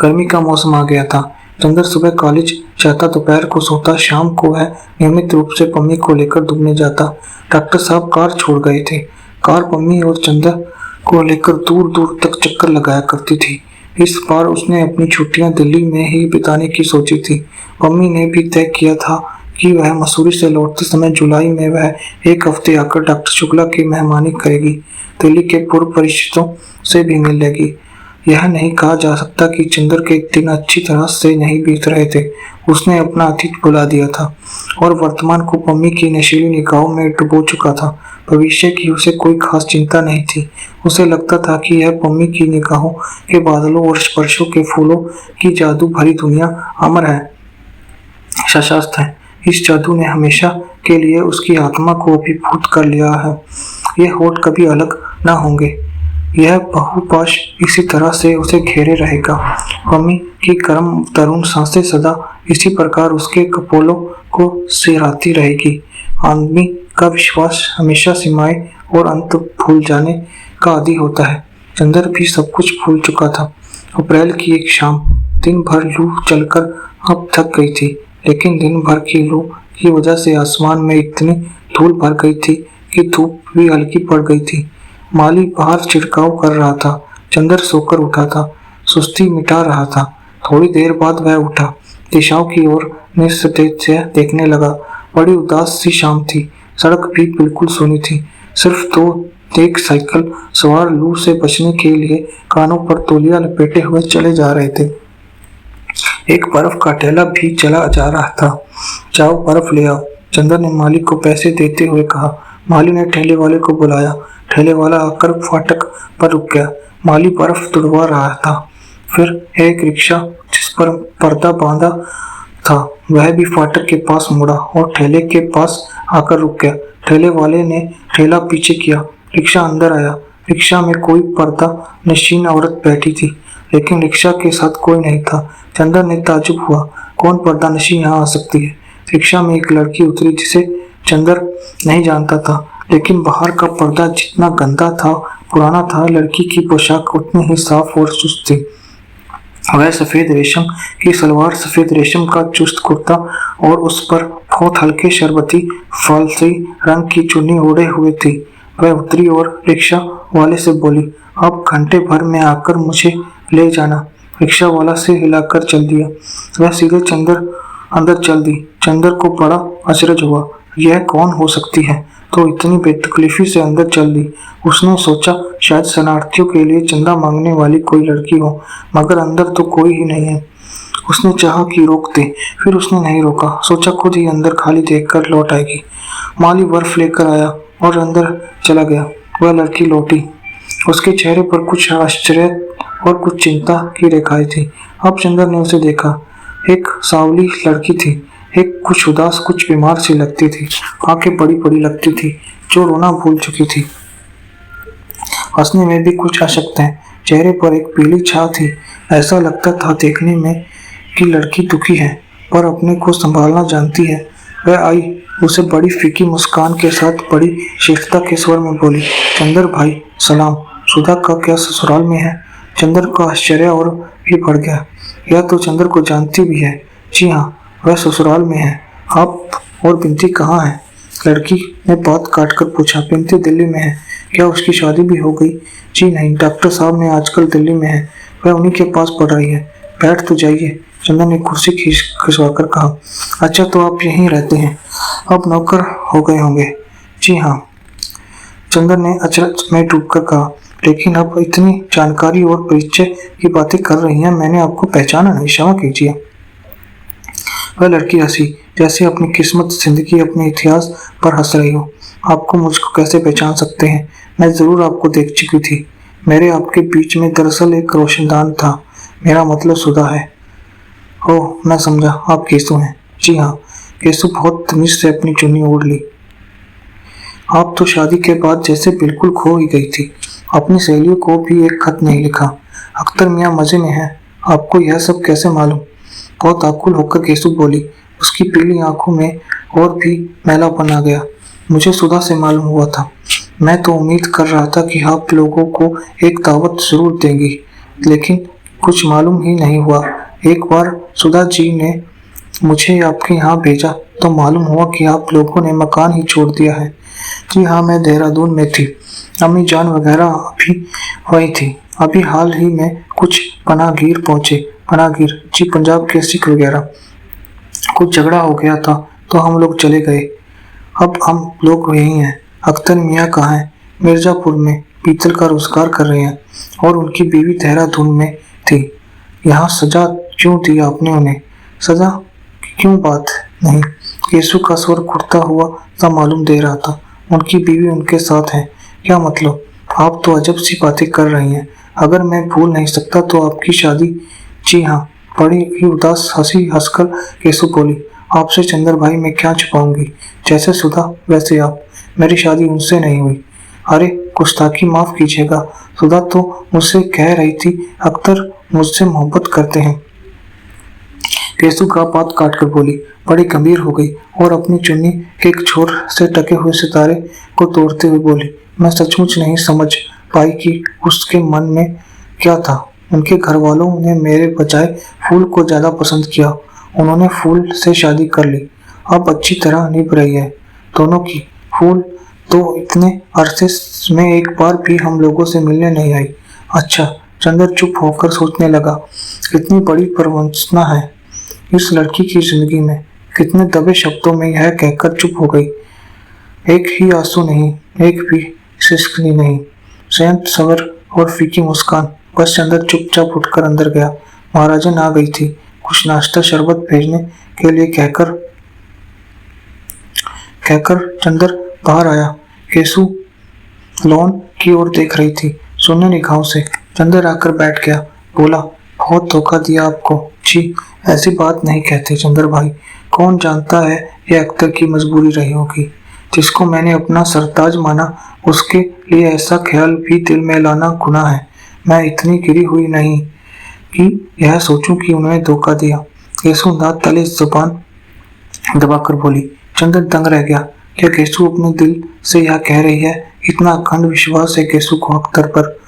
गर्मी का मौसम आ गया था। चंद्र सुबह कॉलेज जाता, दोपहर को सोता, शाम को वह नियमित रूप से पम्मी को लेकर घूमने जाता। डॉक्टर साहब कार छोड़ गए थे। कार पम्मी और चंद्र को लेकर दूर दूर तक चक्कर लगाया करती थी। इस बार उसने अपनी छुट्टियां दिल्ली में ही बिताने की सोची थी। पम्मी ने भी तय किया था कि वह मसूरी से लौटते समय जुलाई में वह 1 हफ्ते आकर डॉक्टर शुक्ला की मेहमानी करेगी। दिल्ली के पूर्व परिचितों से भी मिल लेगी। यह नहीं कहा जा सकता कि चंद्र के दिन अच्छी तरह से नहीं बीत रहे थे। उसने अपना अतीत भुला दिया था और वर्तमान को पम्मी की नशीली निगाहों में डुबो चुका था। भविष्य की उसे कोई खास चिंता नहीं थी। उसे लगता था कि यह पम्मी की निगाहों के बादलों और स्पर्शों के फूलों की जादू भरी दुनिया अमर है, सशक्त है। इस जादू ने हमेशा के लिए उसकी आत्मा को अभिभूत कर लिया है। ये होठ कभी अलग न होंगे। यह बहुपाश इसी तरह से उसे घेरे रहेगा। पम्मी की गर्म तरुण सांसें सदा इसी प्रकार उसके कपोलों को सिहराती रहेगी। आदमी का विश्वास हमेशा सीमाएं और अंत भूल जाने का आदी होता है। चंद्र भी सब कुछ भूल चुका था। अप्रैल की एक शाम, दिन भर लू चलकर अब थक गई थी, लेकिन दिन भर की लू की वजह से आसमान में इतनी धूल भर गई थी कि धूप भी हल्की पड़ गई थी। माली बाहर छिड़काव कर रहा था। चंद्र सोकर उठा था, सुस्ती मिटा रहा था। थोड़ी देर बाद वह उठा, दिशाओं की ओर निस्तेज से देखने लगा। बड़ी उदास सी शाम थी। सड़क भी बिल्कुल सूनी थी। सिर्फ 2 एक साइकिल सवार लू से बचने के लिए कानों पर तौलिया लपेटे हुए चले जा रहे थे। एक बर्फ का ठेला भी चला जा रहा था। जाओ बर्फ ले आओ, चंद्र ने माली को पैसे देते हुए कहा। माली ने ठेले वाले को बुलाया। ठेले वाला आकर फाटक पर रुक गया। माली बर्फ तुड़वा रहा था। फिर एक रिक्शा जिस पर पर्दा बांधा था वह भी फाटक के पास मुड़ा और ठेले के पास आकर रुक गया। ठेले वाले ने ठेला पीछे किया। रिक्शा अंदर आया। रिक्शा में कोई पर्दा नशीन औरत बैठी थी, लेकिन रिक्शा के साथ कोई नहीं था। चंद्र ने ताज्जुब हुआ, कौन पर्दा नशीन यहाँ आ सकती है। रिक्शा में एक लड़की उतरी जिसे चंद्र नहीं जानता था, लेकिन बाहर का पर्दा जितना गंदा था, पुराना था, लड़की की पोशाक उतनी ही साफ और चुस्त थी। वह सफेद रेशम की सलवार, सफेद रेशम का चुस्त कुर्ता और उस पर बहुत हल्के शरबती फालसी रंग की चुन्नी ओढ़े हुए थी। वह उतरी और रिक्शा वाले से बोली, अब घंटे भर में आकर मुझे ले जाना। रिक्शा वाला से हिलाकर चल दिया। वह सीधे चंद्र अंदर चल दी। चंद्र को बड़ा अचरज हुआ, यह कौन हो सकती है। तो इतनी बेतकलीफी से अंदर चल दी। उसने सोचा शायद शरणार्थियों के लिए चंदा मांगने वाली कोई लड़की हो, मगर अंदर तो कोई ही नहीं है। उसने चाहा कि रोक दे, फिर उसने नहीं रोका। सोचा खुद ही अंदर खाली देखकर लौट आएगी। माली बर्फ लेकर आया और अंदर चला गया। वह लड़की लौटी। उसके चेहरे पर कुछ आश्चर्य और कुछ चिंता की रेखाएं थी। अब चंदर ने उसे देखा। एक सांवली लड़की थी, एक कुछ उदास, कुछ बीमार सी लगती थी। आंखें बड़ी बड़ी लगती थी, जो रोना भूल चुकी थी। हंसने में भी कुछ अशक्तः। चेहरे पर एक पीली छाव थी। ऐसा लगता था देखने में कि लड़की दुखी है, पर अपने को संभालना जानती है। वह आई, उसे बड़ी फीकी मुस्कान के साथ बड़ी शिष्टता के स्वर में बोली, चंदर भाई सलाम। सुधा का क्या ससुराल में है? चंदर का आश्चर्य और भी बढ़ गया। यह तो चंदर को जानती भी है। जी हाँ, वह ससुराल में है। आप और बिनती कहाँ है? लड़की ने बात काटकर पूछा। बिनती दिल्ली में है। क्या उसकी शादी भी हो गई? जी नहीं, डॉक्टर साहब ने आजकल दिल्ली में है। वह उन्हीं के पास पढ़ रही है। बैठ तो जाइए, चंदन ने कुर्सी खिसवाकर कहा। अच्छा, तो आप यहीं रहते हैं? अब नौकर हो गए होंगे? जी हाँ, चंदन ने अचरज में डूबकर कहा। लेकिन अब इतनी जानकारी और परिचय की बातें कर रही हैं, मैंने आपको पहचाना नहीं, क्षमा कीजिए। वह लड़की हंसी, जैसे अपनी किस्मत, जिंदगी, अपने इतिहास पर हंस रही हो। आपको मुझको कैसे पहचान सकते हैं? मैं जरूर आपको देख चुकी थी। मेरे आपके बीच में दरअसल एक रोशनदान था। मेरा मतलब सुधा है। ओह, मैं समझा, आप केसु हैं। जी हाँ। केसु बहुत तमीज से अपनी चुन्नी ओढ़ ली। आप तो शादी के बाद जैसे बिल्कुल खो ही गई थी। अपनी सहेलियों को भी एक खत नहीं लिखा। अख्तर मियाँ मजे में है। आपको यह सब कैसे मालूम? बहुत आकुल होकर केसु बोली। उसकी पीली आंखों में और भी मैलापन आ गया। मुझे सुधा से मालूम हुआ था। मैं तो उम्मीद कर रहा था कि आप लोगों को एक दावत जरूर देंगी, लेकिन कुछ मालूम ही नहीं हुआ। एक बार सुधा जी ने मुझे आपके यहाँ भेजा तो मालूम हुआ कि आप लोगों ने मकान ही छोड़ दिया है। जी हाँ, मैं देहरादून में थी। अम्मी जान वगैरह अभी वही थी। अभी हाल ही में कुछ पनागीर पहुंचे। पनागीर? जी, पंजाब के सिख वगैरह। कुछ झगड़ा हो गया था तो हम लोग चले गए। अब हम लोग यही हैं। अख्तर मियाँ कहाँ हैं? मिर्जापुर में पीतल का रोजगार कर रहे हैं और उनकी बीवी देहरादून में थी। यहाँ सजा क्यों दी आपने उन्हें? सजा क्यों? बात नहीं। केसु का स्वर घुटता हुआ सा मालूम दे रहा था। उनकी बीवी उनके साथ है। क्या मतलब? आप तो अजब सी बातें कर रही हैं। अगर मैं भूल नहीं सकता तो आपकी शादी? जी हाँ। बड़ी ही उदास हंसी हंसकर केसु बोली। आपसे चंदर भाई मैं क्या छुपाऊंगी? जैसे सुधा वैसे आप। मेरी शादी उनसे नहीं हुई। अरे गुस्ताखी माफ कीजिएगा। सुधा तो मुझसे कह रही थी अख्तर मुझसे मोहब्बत करते हैं। केसु का बात काटकर बोली। बड़ी गंभीर हो गई और अपनी चुन्नी एक छोर से टके हुए सितारे को तोड़ते हुए बोली। मैं सचमुच नहीं समझ पाई कि उसके मन में क्या था। उनके घर वालों ने मेरे बजाय फूल को ज्यादा पसंद किया। उन्होंने फूल से शादी कर ली। अब अच्छी तरह निभ रही है दोनों की। फूल तो इतने अरसे में एक बार भी हम लोगों से मिलने नहीं आई। अच्छा। चंदर चुप होकर सोचने लगा। कितनी बड़ी प्रवंचना है इस लड़की की जिंदगी में। कितने दबे शब्दों में यह कहकर चुप हो गई। एक ही आंसू नहीं, एक भी सिसकनी नहीं, संयंत्र सवर और फीकी मुस्कान। बस चंदर चुपचाप उठकर अंदर गया। महाराजन आ गई थी। कुछ नाश्ता शरबत भेजने के लिए कहकर चंदर बाहर आया। केसु लॉन की ओर देख रही थी शून्य निगाहों से। चंदर आकर बैठ गया। बोला, बहुत धोखा दिया आपको। जी, ऐसी बात नहीं कहते चंदर भाई। कौन जानता है ये अख्तर की मजबूरी रही होगी। जिसको मैंने अपना सरताज माना उसके लिए ऐसा ख्याल भी दिल में लाना गुनाह है। मैं इतनी गिरी हुई नहीं कि यह सोचूं कि उन्होंने धोखा दिया। केसु दांत तले जुबान दबाकर बोली। चंदर दंग रह गया। क्या केसु अपने दिल से यह कह रही है? इतना अखंड विश्वास है केसु को अख्तर पर।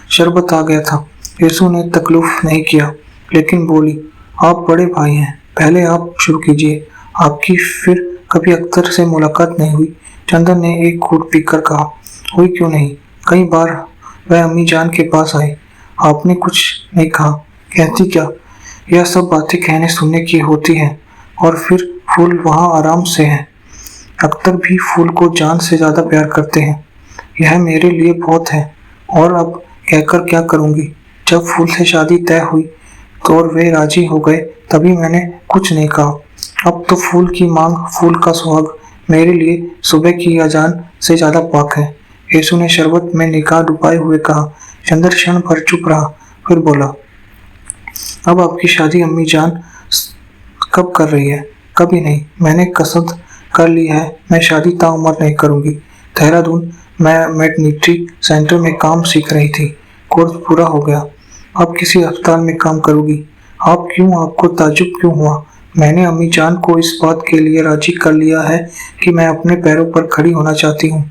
शरबत आ गया था। केसु ने तकल्लुफ नहीं किया, लेकिन बोली, आप बड़े भाई हैं, पहले आप शुरू कीजिए। आपकी फिर कभी अख्तर से मुलाकात नहीं हुई? चंदन ने एक घूंट पीकर कहा। हुई क्यों नहीं, कई बार वह अम्मी जान के पास आई। आपने कुछ नहीं कहा? कहती क्या? यह सब बातें कहने सुनने की होती हैं। और फिर फूल वहाँ आराम से हैं। अख्तर भी फूल को जान से ज्यादा प्यार करते हैं। यह मेरे लिए बहुत है और अब कहकर क्या करूंगी। जब फूल से शादी तय हुई तो और वे राजी हो गए तभी मैंने कुछ नहीं कहा। अब तो फूल की मांग, फूल का सुहाग मेरे लिए सुबह की अजान से ज्यादा पाक है। यीशु ने शरबत में निगाह डुबाए हुए कहा। चंदर क्षण भर चुप रहा, फिर बोला, अब आपकी शादी अम्मी जान कब कर रही है? कभी नहीं। मैंने कसद कर ली है, मैं शादी ताउम्र नहीं करूंगी। देहरादून मैं मैटरनिटी सेंटर में काम सीख रही थी, कोर्स पूरा हो गया। अब किसी अस्पताल में काम करूंगी। आप क्यों, आपको ताज्जुब क्यों हुआ? मैंने अम्मी जान को इस बात के लिए राजी कर लिया है कि मैं अपने पैरों पर खड़ी होना चाहती हूँ।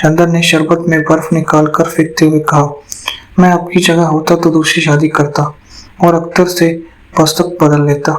चंदर ने शरबत में बर्फ निकालकर फेंकते हुए कहा, मैं आपकी जगह होता तो दूसरी शादी करता और अख्तर से दस्तक बदल लेता।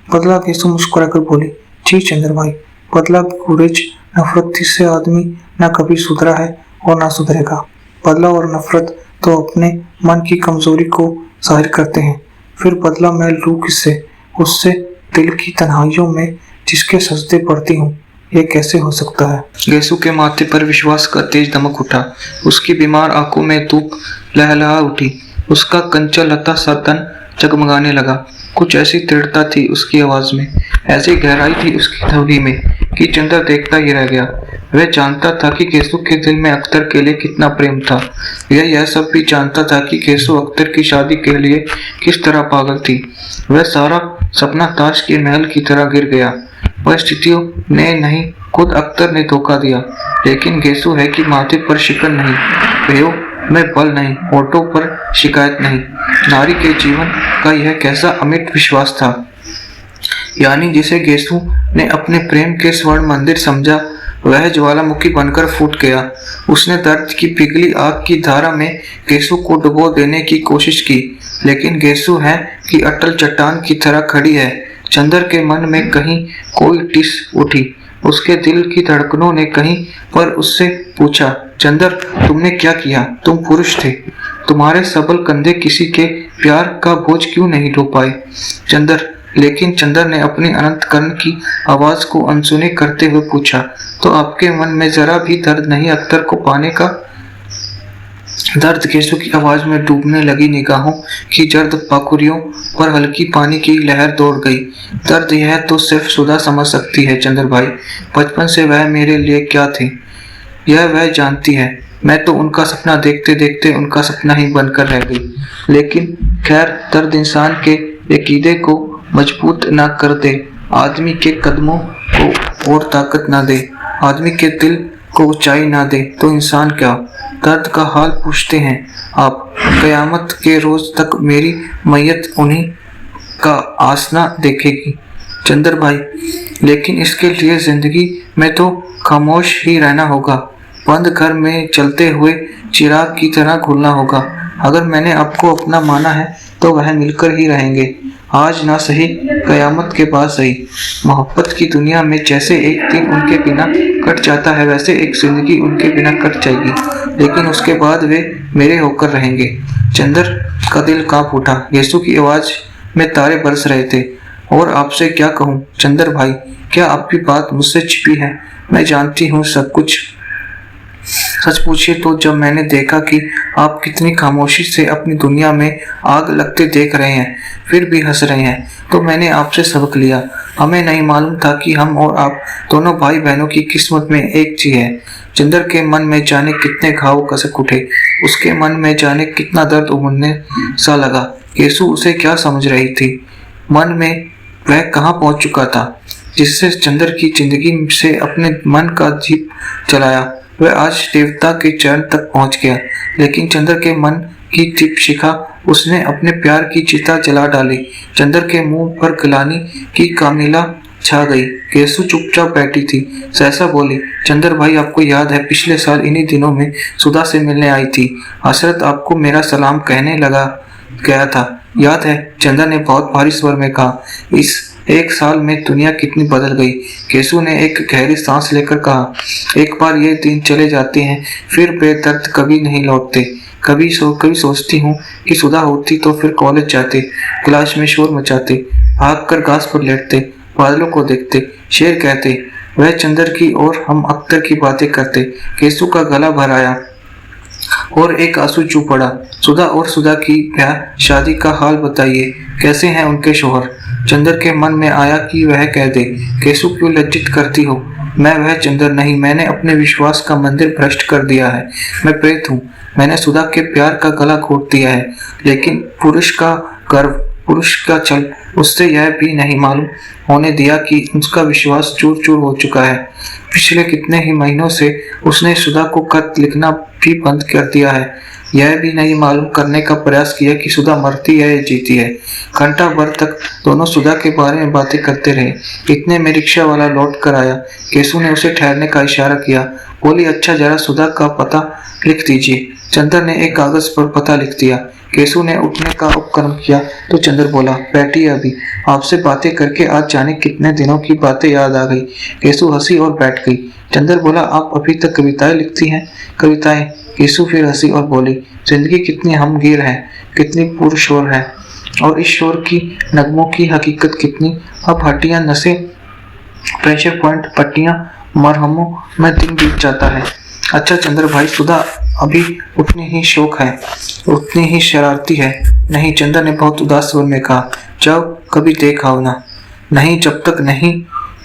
बदला केसु मुस्कुराकर बोली, जी चंद्र भाई, बदला गुरेज नफरत से आदमी न कभी सुधरा है और ना सुधरेगा। बदला और नफरत तो अपने मन की कमजोरी को जाहिर करते हैं, फिर बदला मैं लूँ किससे? उससे दिल की तन्हाइयों में जिसके सजदे पड़ती हूँ। ये कैसे हो सकता है? गेसु के माथे पर विश्वास का तेज दमक उठा। उसकी बीमार आंखों में धूप लहलहा उठी। उसका कंचा लता सा तन जगमगाने लगा। कुछ ऐसी दृढ़ता थी उसकी आवाज में, ऐसी गहराई थी उसकी ध्वनि में कि चंदर देखता ही रह गया। वह जानता था कि केसु के दिल में अख्तर के लिए कितना प्रेम था। यह सब भी जानता था कि केसु अख्तर की शादी के लिए किस तरह पागल थी। वह सारा सपना ताश के महल की तरह गिर गया। परिस्थितियों ने नहीं, खुद अख्तर ने धोखा दिया। लेकिन गेसु है कि माथे पर शिकन नहीं, भेयों में बल नहीं, होठों पर शिकायत नहीं। नारी के जीवन का यह कैसा अमिट विश्वास था, यानी जिसे गेसु ने अपने प्रेम के स्वर्ण मंदिर समझा, वह ज्वालामुखी बनकर फूट गया। उसने दर्द की पिघली आग की धारा में गेसु को डुबो देने की कोशिश की, लेकिन गेसु है कि अटल चट्टान की तरह खड़ी है। चंदर के मन में कहीं कोई टिस उठी। उसके दिल की धड़कनों ने कहीं पर उससे पूछा, चंदर तुमने क्या किया? तुम पुरुष थे, तुम्हारे सबल कंधे किसी के प्यार का बोझ क्यों नहीं ढो पाए? चंदर, लेकिन चंदर ने अपनी अनंत कर्ण की आवाज को अनसुनी करते हुए पूछा, तो आपके मन में जरा भी दर्द नहीं अख्तर को पाने का? दर्द केसु की आवाज में डूबने लगी निगाहों की जर्द पाखुरियों पर हल्की पानी की लहर दौड़ गई। दर्द यह तो सिर्फ सुधा समझ सकती है चंद्र भाई। बचपन से वह मेरे लिए क्या थी यह वह जानती है। मैं तो उनका सपना देखते देखते उनका सपना ही बनकर रह गई। लेकिन खैर, दर्द इंसान के अकीदे को मजबूत न कर दे, आदमी के कदमों को और ताकत न दे, आदमी के दिल को ऊंचाई ना दे, तो इंसान क्या? दर्द का हाल पूछते हैं आप। कयामत के रोज तक मेरी मैयत उन्हीं का आसना देखेगी चंदर भाई। लेकिन इसके लिए जिंदगी में तो खामोश ही रहना होगा, बंद घर में चलते हुए चिराग की तरह घुलना होगा। अगर मैंने आपको अपना माना है तो वह मिलकर ही रहेंगे, आज ना सही कयामत के बाद सही। मोहब्बत की दुनिया में जैसे एक दिन उनके बिना कट जाता है, वैसे एक जिंदगी उनके बिना कट जाएगी, लेकिन उसके बाद वे मेरे होकर रहेंगे। चंदर का दिल कांप उठा। यीशु की आवाज में तारे बरस रहे थे। और आपसे क्या कहूँ चंदर भाई, क्या आपकी बात मुझसे छिपी है? मैं जानती हूँ सब कुछ। सच पूछिए तो जब मैंने देखा कि आप कितनी खामोशी से अपनी दुनिया में आग लगते देख रहे हैं, फिर भी हंस रहे हैं, तो मैंने आपसे सबक लिया। हमें नहीं मालूम था कि हम और आप दोनों भाई बहनों की किस्मत में एक चीज है। चंदर के मन में जाने कितने घाव कसक उठे, उसके मन में जाने कितना दर्द उमड़ने सा लगा। यीशु उसे क्या समझ रही थी? मन में वह कहाँ पहुंच चुका था जिससे चंदर की जिंदगी से अपने मन का दीप जलाया? वह आज देवता के चरण तक पहुंच गया, लेकिन चंदर के मन की दीप शिखा उसने अपने प्यार की चिता जला डाली। चंदर के मुंह पर गिलानी की कामिला छा गई। केसु चुपचाप बैठी थी। सहसा बोली, चंदर भाई, आपको याद है पिछले साल इन्हीं दिनों में सुधा से मिलने आई थी। हसरत आपको मेरा सलाम कहने लगा गया था, याद है? चंदर ने बहुत भारी स्वर में कहा। इस एक साल में दुनिया कितनी बदल गई। केसु ने एक गहरी सांस लेकर कहा, एक बार ये दिन चले जाते हैं, फिर बेदर्द कभी नहीं लौटते। कभी सोचती हूँ कि सुधा होती तो फिर कॉलेज जाते, क्लास में शोर मचाते, भाग कर घास पर लेटते, बादलों को देखते, शेर कहते, वह चंदर की और हम अख्तर की बातें करते। केसु का गला भर आया और एक आंसू चू पड़ा। सुधा और सुधा की ब्याह शादी का हाल बताइए, कैसे हैं उनके शोहर? चंदर के मन में आया कि वह कह दे, केसु क्यों लज्जित करती हो? मैं वह चंदर नहीं, मैंने अपने विश्वास का मंदिर भ्रष्ट कर दिया है। मैं प्रेत हूँ। मैंने सुधा के प्यार का गला घोट दिया है, लेकिन पुरुष का गर्व, पुरुष का छल, उससे यह भी नहीं मालूम होने दिया कि उसका विश्वास चूर चूर हो चुका है। पिछले कितने ही महीनों से उसने सुधा को खत लिखना भी बंद कर दिया है। यह भी नहीं मालूम करने का प्रयास किया कि सुधा मरती है या जीती है। घंटा भर तक दोनों सुधा के बारे में बातें करते रहे। इतने में रिक्शा वाला लौट कर आया। केसु ने उसे ठहरने का इशारा किया। बोली, अच्छा जरा सुधा का पता लिख दीजिए। चंदर ने एक कागज पर पता लिख दिया। केसु ने उठने का उपक्रम किया तो चंदर बोला, बैठिए, अभी आपसे बातें करके आज जाने कितने दिनों की बातें याद आ गई। केसु हंसी और बैठ गई। चंदर बोला, आप अभी तक कविताएं लिखती हैं? कविताएं? केसु फिर हंसी और बोली, जिंदगी कितनी हमगीर है, कितनी पुरशोर है, और इस शोर की नगमों की हकीकत कितनी। अब हड्डियां, नसें, प्रेशर पॉइंट, पट्टियां, मरहमों में दिन बीत जाता है। अच्छा चंद्र भाई, सुधा अभी उतनी ही शौक है, उतनी ही शरारती है? नहीं, चंद्र ने बहुत उदास स्वर में कहा। जाओ कभी देख आओ ना। नहीं, जब तक नहीं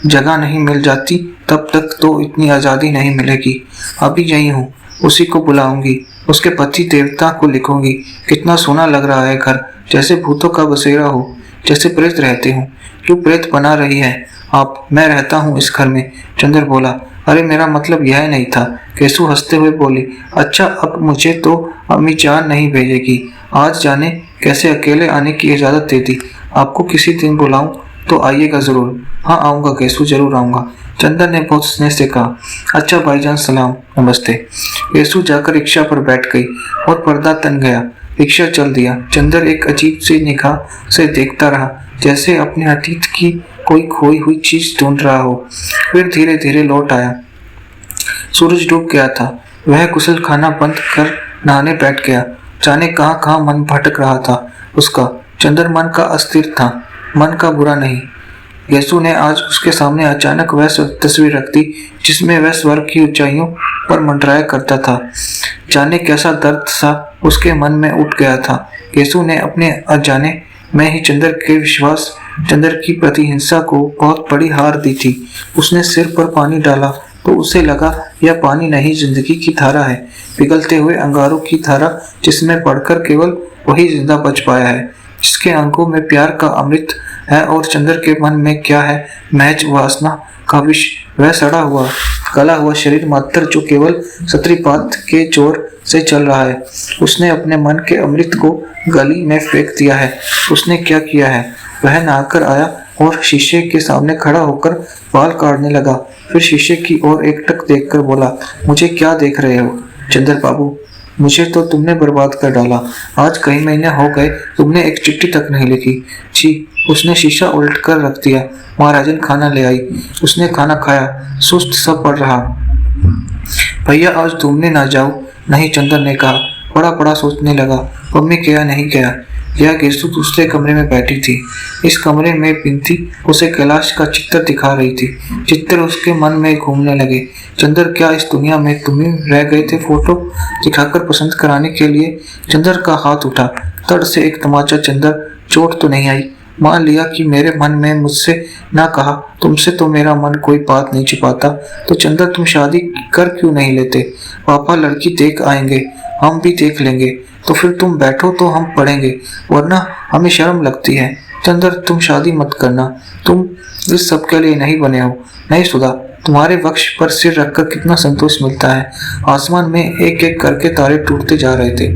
जगह नहीं मिल जाती तब तक तो इतनी आज़ादी नहीं मिलेगी। अभी यही हूँ, उसी को बुलाऊंगी, उसके पति देवता को लिखूंगी। कितना सोना लग रहा है घर, जैसे भूतों का बसेरा हो, जैसे प्रेत रहते हूँ। क्यों प्रेत बना रही है आप? मैं रहता हूँ इस घर में। चंद्र बोला, अरे मेरा मतलब यह नहीं था। केसु हंसते हुए बोली, अच्छा अब मुझे तो अम्मी जान नहीं भेजेगी। आज जाने कैसे अकेले आने की इजाज़त दे दी। आपको किसी दिन बुलाऊं तो आइएगा ज़रूर। हाँ आऊँगा केसु, जरूर आऊँगा। चंदर ने बहुत स्नेह से कहा। अच्छा भाईजान, सलाम, नमस्ते। केसु जाकर रिक्शा पर बैठ गई और पर्दा तन गया। रिक्शा चल दिया। चंदर एक अजीब सी निगाह से देखता रहा, जैसे अपने अतीत की कोई खोई हुई चीज ढूंढ रहा हो। फिर धीरे धीरे लौट आया। सूरज डूब गया था। वह गुसल खाना बंद कर नहाने बैठ गया। जाने कहाँ कहाँ मन भटक रहा था उसका। चंदर मन का अस्थिर था, मन का बुरा नहीं। केसु ने आज उसके सामने अचानक वह तस्वीर रख दी जिसमें वह स्वर्ग की ऊंचाइयों पर मंडराया करता था। जाने कैसा दर्द सा उसके मन में उठ गया था। केसु ने अपने अनजाने में ही चंदर के विश्वास, चंदर की प्रतिहिंसा को बहुत बड़ी हार दी थी। उसने सिर पर पानी डाला तो उसे लगा यह पानी नहीं, जिंदगी की धारा है, पिघलते हुए अंगारों की धारा, जिसमें पढ़कर केवल वही जिंदा बच पाया है, जिसके अंगों में प्यार का अमृत है। और चंदर के मन में क्या है? महज वासना का विष। वह सड़ा हुआ, गला हुआ शरीर मात्र जो केवल सत्रीपात के जोर से चल रहा है। उसने अपने मन के अमृत को गली में फेंक दिया है। उसने क्या किया है? वह नहाकर आया और शीशे के सामने खड़ा होकर बाल काटने लगा। फिर शीशे की ओर एकटक देखकर बोला, मुझे क्या देख रहे हो चंदर बाबू? मुझे तो तुमने बर्बाद कर डाला। आज कई महीने हो गए तुमने एक चिट्ठी तक नहीं लिखी। छी। उसने शीशा उल्ट कर रख दिया। महाराजन खाना ले आई। उसने खाना खाया। सुस्त सा पड़ रहा। भैया आज घूमने ना जाओ? नहीं, चंदर ने कहा। बड़ा बड़ा सोचने लगा, मम्मी गया नहीं गया। यह केसु दूसरे कमरे में बैठी थी। इस कमरे में बिनती उसे कैलाश का चित्र दिखा रही थी। चित्र उसके मन में घूमने लगे। चंदर, क्या इस दुनिया में तुम ही रह गए थे फोटो दिखाकर पसंद कराने के लिए? चंदर का हाथ उठा। तड़ से एक तमाचा। चंदर, चोट तो नहीं आई? मान लिया कि मेरे मन में मुझसे ना कहा, तुमसे तो मेरा मन कोई बात नहीं छिपाता। तो चंदर, तुम शादी कर क्यों नहीं लेते? पापा लड़की देख आएंगे, हम भी देख लेंगे। तो फिर तुम बैठो तो हम पढ़ेंगे, वरना हमें शर्म लगती है। चंदर, तुम शादी मत करना। तुम इस सब के लिए नहीं बने हो। नहीं सुधा, तुम्हारे वक्ष पर सिर रखकर कितना संतोष मिलता है। आसमान में एक एक करके तारे टूटते जा रहे थे।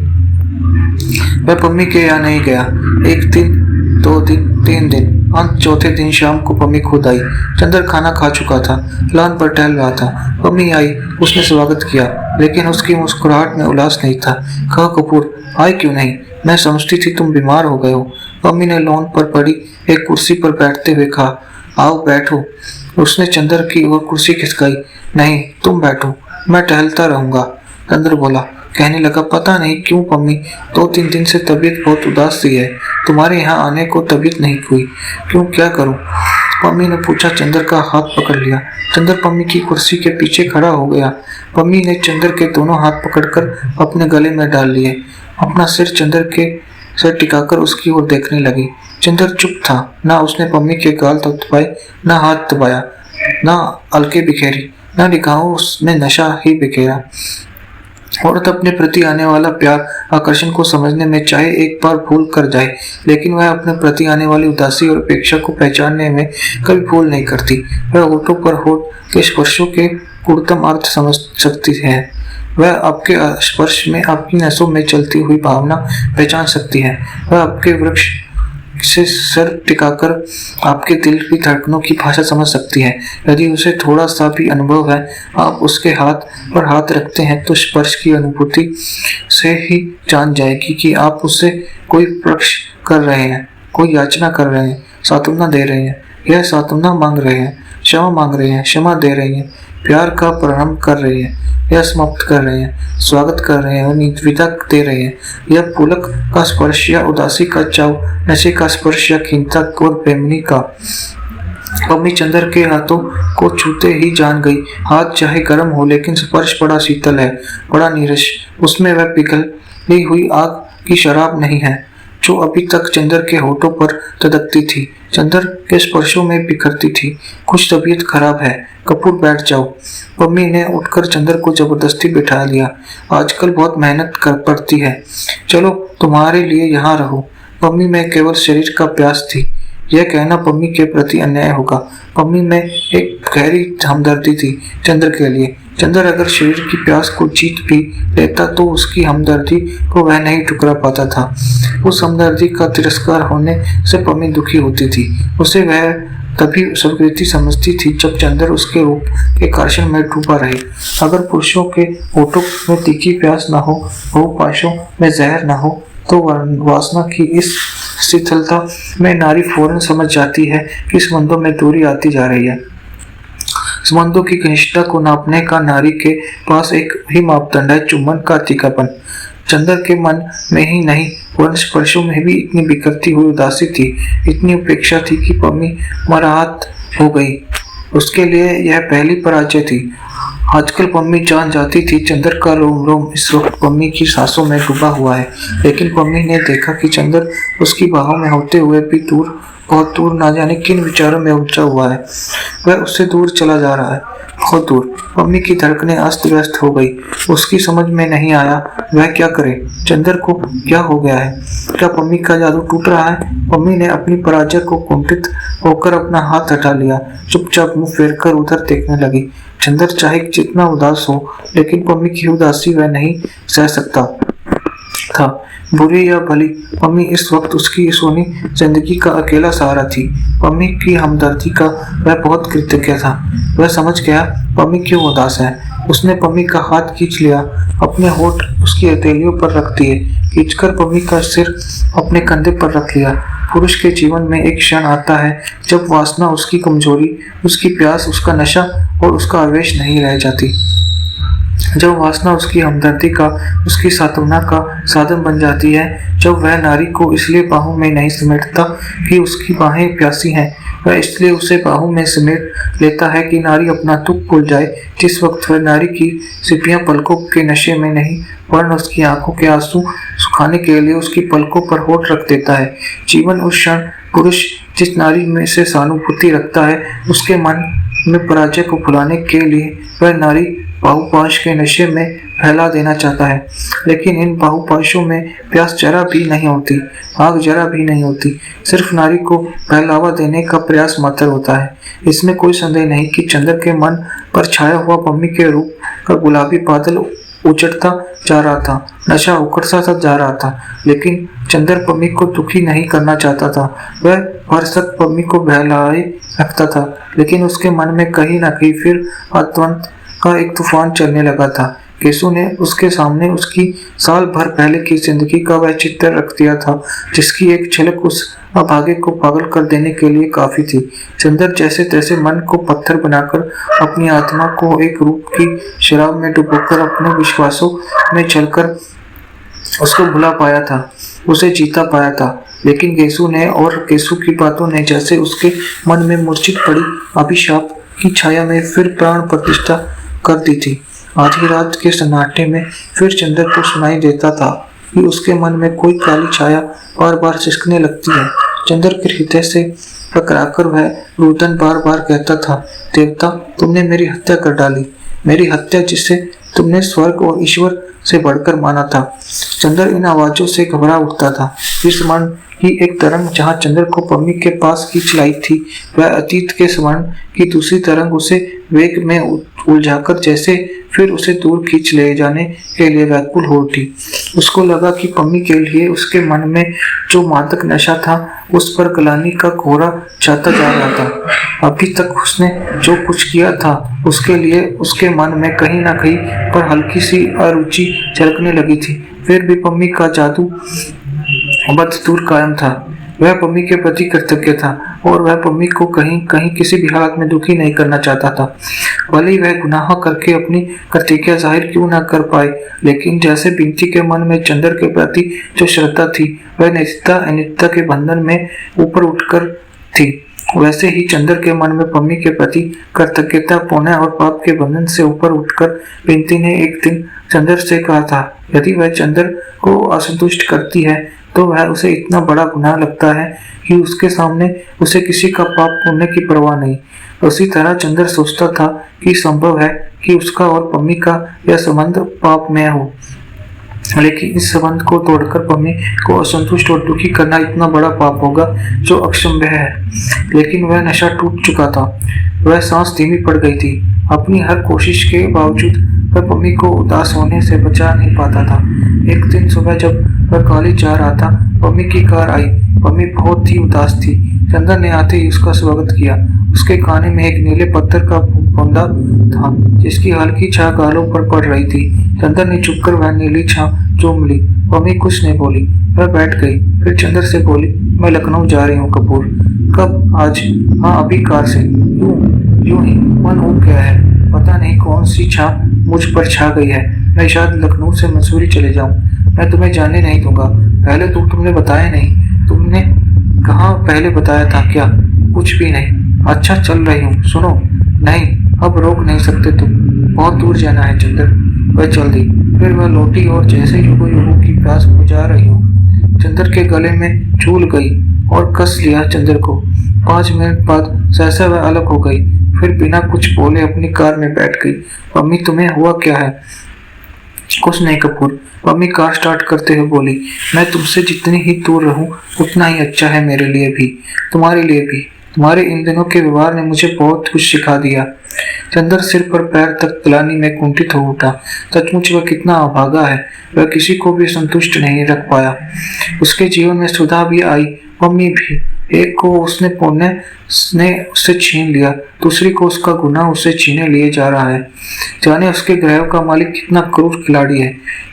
वह पम्मी के यहाँ नहीं गया। एक दिन, 2 दिन, 3 दिन, अंत चौथे दिन शाम को पम्मी खुद आई। चंदर खाना खा चुका था, लॉन पर टहल रहा था। पम्मी आई। उसने स्वागत किया, लेकिन उसकी मुस्कुराहट में उल्लास नहीं था। कहा, कपूर आए क्यों नहीं? मैं समझती थी तुम बीमार हो गए हो। पम्मी ने लॉन पर पड़ी एक कुर्सी पर बैठते हुए कहा, आओ बैठो। उसने चंदर की ओर कुर्सी खिसकाई। नहीं, तुम बैठो, मैं टहलता रहूंगा। चंदर बोला। कहने लगा, पता नहीं क्यों पम्मी, 2-3 दिन से तबीयत बहुत उदास सी है। तुम्हारे यहाँ आने को तबीयत नहीं हुई। क्यों, क्या करूं? पम्मी ने पूछा। चंदर का हाथ पकड़ लिया। चंदर पम्मी की कुर्सी के पीछे खड़ा हो गया। पम्मी ने चंदर के दोनों हाथ पकड़कर अपने गले में डाल लिए। अपना सिर चंदर के सिर टिकाकर उसकी ओर देखने लगी। चंदर चुप था। ना उसने पम्मी के गाल दबाए, ना हाथ दबाया, ना अलके बिखेरी, ना निगाहों उसने नशा ही बिखेरा। औरत अपने प्रति आने वाला प्यार आकर्षण को समझने में चाहे एक बार भूल कर जाए, लेकिन वह अपने प्रति आने वाली उदासी और अपेक्षा को पहचानने में कभी भूल नहीं करती। वह होठों पर होठ के स्पर्शों के गुणतम अर्थ समझ सकती है। वह आपके स्पर्श में आपकी नसों में चलती हुई भावना पहचान सकती है। वह आपके वृक्ष से सर टिकाकर आपके दिल की धड़कनों की भाषा समझ सकती है। यदि उसे थोड़ा सा भी अनुभव है, आप उसके हाथ पर हाथ रखते हैं तो स्पर्श की अनुभूति से ही जान जाएगी कि आप उससे कोई प्रश्न कर रहे हैं, कोई याचना कर रहे हैं, सांत्वना दे रहे हैं, यह सांत्वना मांग रहे हैं, क्षमा मांग रहे हैं, क्षमा दे रहे हैं, प्यार का प्रारंभ कर रहे हैं या समाप्त कर रहे हैं, स्वागत कर रहे हैं, विदा दे रहे हैं, या पुलक का स्पर्श या उदासी का चाव, नशे का स्पर्श या खींचता और बेमनी का। पम्मी चंदर के हाथों को छूते ही जान गई। हाथ चाहे गर्म हो, लेकिन स्पर्श बड़ा शीतल है, बड़ा नीरस। उसमें वह पिघली हुई आग की शराब नहीं है जो अभी तक चंदर के होठों पर तदकती थी, चंदर के स्पर्शों में बिखरती थी। कुछ तबीयत खराब है, कपूर बैठ जाओ। पम्मी ने उठकर चंदर को जबरदस्ती बिठा लिया। आजकल बहुत मेहनत कर पड़ती है, चलो तुम्हारे लिए यहाँ रहो। पम्मी में केवल शरीर का प्यास थी। यह कहना पम्मी के प्रति अन्याय होगा। पम्मी में एक गहरी हमदर्दी थी चंदर के लिए। चंदर अगर शरीर की प्यास को जीत भी लेता तो उसकी हमदर्दी को वह नहीं ठुकरा पाता था। उस हमदर्दी का तिरस्कार होने से पम्मी दुखी होती थी। उसे वह तभी स्वीकृति समझती थी जब चंदर उसके रूप के आकर्षण में डूबा रहे। अगर पुरुषों के होठों में तीखी प्यास न हो, बहुपाशों में जहर न हो, तो वासना की इस शिथिलता में नारी फौरन समझ जाती है कि संबंधों में दूरी आती जा रही है। संबंधों की घनिष्ठता को नापने का नारी के पास एक ही मापदंड है, चुंबन का तीखापन। चंदर के मन में ही नहीं, वर्ण स्पर्शों में भी इतनी बिखरती हुई उदासी थी, इतनी उपेक्षा थी कि पम्मी मराहत हो गई। उसके लिए यह पहली पराजय थी। आजकल पम्मी जान जाती थी चंदर का रोम रोम इस वक्त पम्मी की सांसों में डूबा हुआ है, लेकिन पम्मी ने देखा कि चंदर उसकी बाहों में होते हुए भी दूर, बहुत दूर, ना जाने किन विचारों में उलझा हुआ है। वह उससे दूर चला जा रहा है, बहुत दूर। पम्मी की धड़कनें अस्त व्यस्त हो गई। उसकी समझ में नहीं आया वह क्या करे। चंदर को क्या हो गया है? क्या पम्मी का जादू टूट रहा है? पम्मी ने अपनी पराजय को कुंठित होकर अपना हाथ हटा लिया, चुपचाप मुंह फेरकर उधर देखने लगी। चंदर चाहे जितना उदास हो, लेकिन पम्मी की उदासी वह नहीं सह सकता था। बुरी या भली, पम्मी इस वक्त उसकी सोनी जिंदगी का अकेला सहारा थी। पम्मी की हमदर्दी का वह बहुत कृतज्ञ था। वह समझ गया पम्मी क्यों उदास है। उसने पम्मी का हाथ खींच लिया, अपने होठ उसकी हथेलियों पर रख दिए, खींचकर पम्मी का सिर अपने कंधे पर रख लिया। पुरुष के जीवन में एक क्षण आता है जब वासना, उसकी कमजोरी, उसकी प्यास, उसका नशा और उसका आवेश नहीं रह जाती। जब वासना उसकी हमदर्दी का, उसकी सांत्वना का साधन बन जाती है। जब वह नारी को इसलिए बाहों में नहीं समेटता कि उसकी बाहें प्यासी हैं, वह इसलिए उसे बाहों में समेट लेता है कि नारी अपना दुख भूल जाए। जिस वक्त वह नारी की सिपियां पलकों के नशे में नहीं, वरन उसकी आंखों के आंसू सुखाने के लिए उसकी पलकों पर होठ रख देता है। जीवन उस क्षण पुरुष जिस नारी में से सहानुभूति रखता है, उसके मन में पराजय को भुलाने के लिए वह नारी बाहुपाश के नशे में फैला देना चाहता है। लेकिन इन बाहुपाशों में प्यास जरा भी नहीं होती, आग जरा भी नहीं होती। सिर्फ नारी को बहलावा देने का प्रयास मात्र होता है। इसमें कोई संदेह नहीं कि चंदर के मन पर छाया हुआ पम्मी के रूप का गुलाबी बादल उचटता जा रहा था, नशा उखड़ता सा जा रहा था। लेकिन चंदर पम्मी को दुखी नहीं करना चाहता था। वह भरसक पम्मी को बहलाए रखता था, लेकिन उसके मन में कहीं न कहीं फिर आत्मवंत का एक तूफान चलने लगा था। केशु ने उसके सामने उसकी साल भर पहले की जिंदगी का वह चित्र रख दिया था, जिसकी एक झलक उस अभागे को पागल कर देने के लिए काफी थी। चंदर जैसे तैसे मन को पत्थर बनाकर, अपनी आत्मा को एक रूप की शराब में डुबोकर, अपने विश्वासों में चलकर उसको भुला पाया था, उसे जीता पाया था। लेकिन केसू की बातों ने जैसे उसके मन में मूर्छित पड़ी अभिशाप की छाया में फिर प्राण प्रतिष्ठा कर दी थी। आधी रात के सन्नाटे में फिर चंद्र को सुनाई देता था कि उसके मन में कोई काली छाया बार बार सिसकने लगती है। चंद्र के हृदय से टकराकर वह रुदन बार बार कहता था, देवता, तुमने मेरी हत्या कर डाली, मेरी हत्या जिसे तुमने स्वर्ग और ईश्वर से बढ़कर माना था। चंद्र इन आवाजों से घबरा उठता था। इस मन की एक तरंग जहाँ चंद्र को पम्मी के पास खींच लाई थी, वह अतीत के स्वर्ण की दूसरी तरंग उसे वेग में उलझाकर जैसे फिर उसे दूर खींच ले जाने के लिए व्याकुल हो उठी। उसको लगा कि पम्मी के लिए उसके मन में जो मादक नशा था उस पर गलानी का कोहरा छाता जा रहा था। अभी तक उसने जो कुछ किया था उसके लिए उसके मन में कहीं ना कहीं पर हल्की सी अरुचि झलकने लगी थी। फिर भी पम्मी का जादू बद दूर कायम था। वह पम्मी के प्रति कृतज्ञ था और वह पम्मी को कहीं कहीं किसी भी हालत में दुखी नहीं करना चाहता था। भले ही वह गुनाह करके अपनी प्रतिज्ञा जाहिर क्यों न कर पाए, लेकिन जैसे बिंती के मन में चंद्र के प्रति जो श्रद्धा थी वह नैतिकता अनित्यता के बंधन में ऊपर उठकर थी, वैसे ही चंद्र के मन में पम्मी के प्रति कृतज्ञता पुण्य और पाप के बंधन से ऊपर उठकर बिंती ने एक दिन चंद्र से कहा था, यदि वह चंद्र को असंतुष्ट करती है तो वह उसे इतना बड़ा गुनाह लगता है कि उसके सामने उसे किसी का पाप पुण्य की परवाह नहीं। उसी तरह चंद्र सोचता था कि संभव है कि उसका और पम्मी का यह संबंध पापमय हो, लेकिन इस संबंध को तोड़कर पम्मी को असंतुष्ट और दुखी करना इतना बड़ा पाप होगा जो अक्षम्य है। लेकिन वह नशा टूट चुका था, वह सांस धीमी पड़ गई थी। अपनी हर कोशिश के बावजूद वह पम्मी को उदास होने से बचा नहीं पाता था। एक दिन सुबह जब वह कॉलेज जा रहा था, पम्मी की कार आई। पम्मी बहुत ही उदास थी। चंदर ने आते ही उसका स्वागत किया। उसके काने में एक नीले पत्थर का बूंदा था जिसकी हल्की छां गालों पर पड़ रही थी। चंदर ने चुपकर वह नीली छां चूम ली। पम्मी कुछ नहीं बोली, वह बैठ गई। फिर चंदर से बोली, मैं लखनऊ जा रही हूँ कपूर। कब? आज? हाँ, अभी कार से। यूं ही मन उब गया है, पता नहीं कौन सी छां मुझ पर छा गई है। मैं शायद लखनऊ से मसूरी चले जाऊं। मैं तुम्हें जाने नहीं दूंगा। पहले तो तुमने बताया नहीं। तुमने कहाँ पहले बताया था क्या? कुछ भी नहीं। अच्छा, चल रही हूँ। सुनो। नहीं, अब रोक नहीं सकते तुम। बहुत दूर जाना है चंद्र। वह चल दी। फिर वह लौटी और जैसे युगों की प्यास बुझा रही हो, चंद्र के गले में झूल गई और कस लिया चंद्र को। 5 मिनट बाद सहसा वह अलग हो गई। फिर बिना कुछ बोले अपनी कार में बैठ गई। मम्मी, तुम्हें हुआ क्या है? कुछ नहीं कपूर। मम्मी कार स्टार्ट करते हुए बोली, मैं तुमसे जितनी ही दूर रहूं उतना ही अच्छा है मेरे लिए भी, तुम्हारे लिए भी। तुम्हारे इन दिनों के व्यवहार ने मुझे बहुत कुछ सिखा दिया। चंद्र सिर पर पैर तक ग्लानि में कुंठित हो उठा। सचमुच वह कितना अभागा है। वह किसी को भी संतुष्ट नहीं रख पाया। उसके जीवन में सुधा भी आई, मम्मी भी। एक को उसने पुण्य ने उससे छीन लिया, दूसरी को उसका गुनाह उससे छीने लिए जा रहा है। जाने उसके ग्रहों का मालिक कितना क्रूर खिलाड़ी है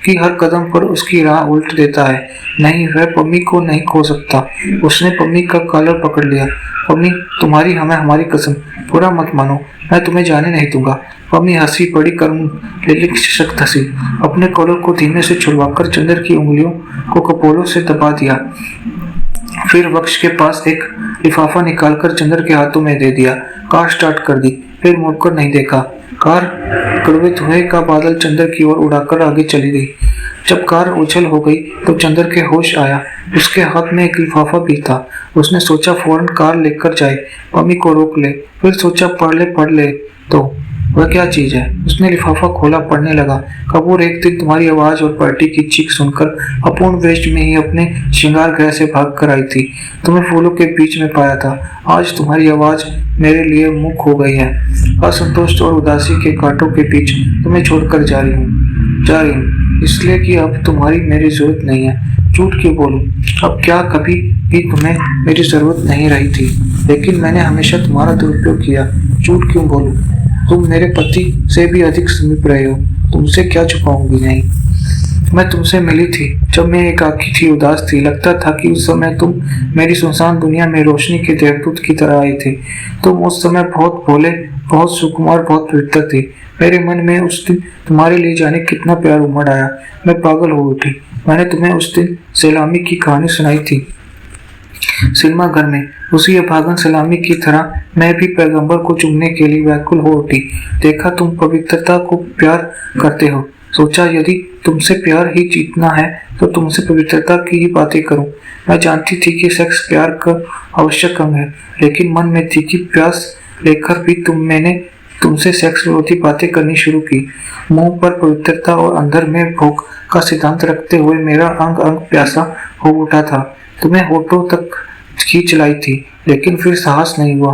कि हर कदम पर उसकी राह उल्ट देता है। नहीं, वह पम्मी को नहीं खो सकता। उसने पम्मी का कॉलर पकड़ लिया। पम्मी, तुम्हारी हमें हमारी कसम, बुरा मत मानो, मैं तुम्हें जाने नहीं दूंगा। पम्मी हंसी, बड़ी कर्म लेकिन सशक्त हंसी। अपने कॉलर को धीमे से छुड़वाकर चंद्र की उंगलियों को कपोलों से दबा दिया। फिर वक्ष के पास एक लिफाफा निकालकर चंद्र के हाथों में दे दिया। कार स्टार्ट कर दी। फिर मुड़कर नहीं देखा। कार कड़वे धुएं का बादल चंद्र की ओर उड़ाकर आगे चली गई। जब कार उछल हो गई तो चंद्र के होश आया। उसके हाथ में एक लिफाफा भी था। उसने सोचा फौरन कार लेकर जाए, मम्मी को रोक ले। फिर सोचा पढ़ ले तो वह क्या चीज है। उसने लिफाफा खोला, पढ़ने लगा। कपूर, एक दिन तुम्हारी आवाज और पार्टी की चीख सुनकर अपूर्ण वेश में ही अपने श्रृंगार गृह से भाग कर आई थी। तुम्हें फूलों के बीच में पाया था। आज तुम्हारी आवाज मेरे लिए मूक हो गई है। असंतोष और उदासी के कांटों के बीच तुम्हें छोड़कर जा रही हूँ, इसलिए कि अब तुम्हारी मेरी जरूरत नहीं है। झूठ क्यों बोलूं? अब क्या कभी भी तुम्हें मेरी जरूरत नहीं रही थी, लेकिन मैंने हमेशा तुम्हारा दुरुपयोग किया। झूठ क्यों बोलूं? तुम मेरे पति से भी अधिक समीप रहे हो। तुमसे क्या छुपाऊंगी? नहीं, मैं तुमसे मिली थी जब मैं एकाकी थी, उदास थी। लगता था कि उस समय तुम मेरी सुनसान दुनिया में रोशनी के देवदूत की तरह आए थे। तुम उस समय बहुत भोले, बहुत सुकुमार, बहुत पवित्र थे। मेरे मन में उस दिन तुम्हारे लिए जाने कितना प्यार उमड़ आया। मैं पागल हो उठी। मैंने तुम्हें उस दिन सैलामी की कहानी सुनाई थी। सिनेमा घर में उसी अभागन सलामी की तरह मैं भी पैगंबर को चूमने के लिए व्याकुल हो उठी। देखा तुम पवित्रता को प्यार करते हो, सोचा यदि तुमसे प्यार ही जीतना है तो तुमसे पवित्रता की ही बातें करूं। मैं जानती थी कि सेक्स प्यार का आवश्यक अंग है, लेकिन मन में थी कि प्यास लेकर भी मैंने तुमसे सेक्स विरोधी बातें करनी शुरू की। मुंह पर पवित्रता और अंदर में भोग का सिद्धांत रखते हुए मेरा अंग अंग प्यासा हो उठा था। तुम्हें होठों तक खींच लाई थी, लेकिन फिर साहस नहीं हुआ।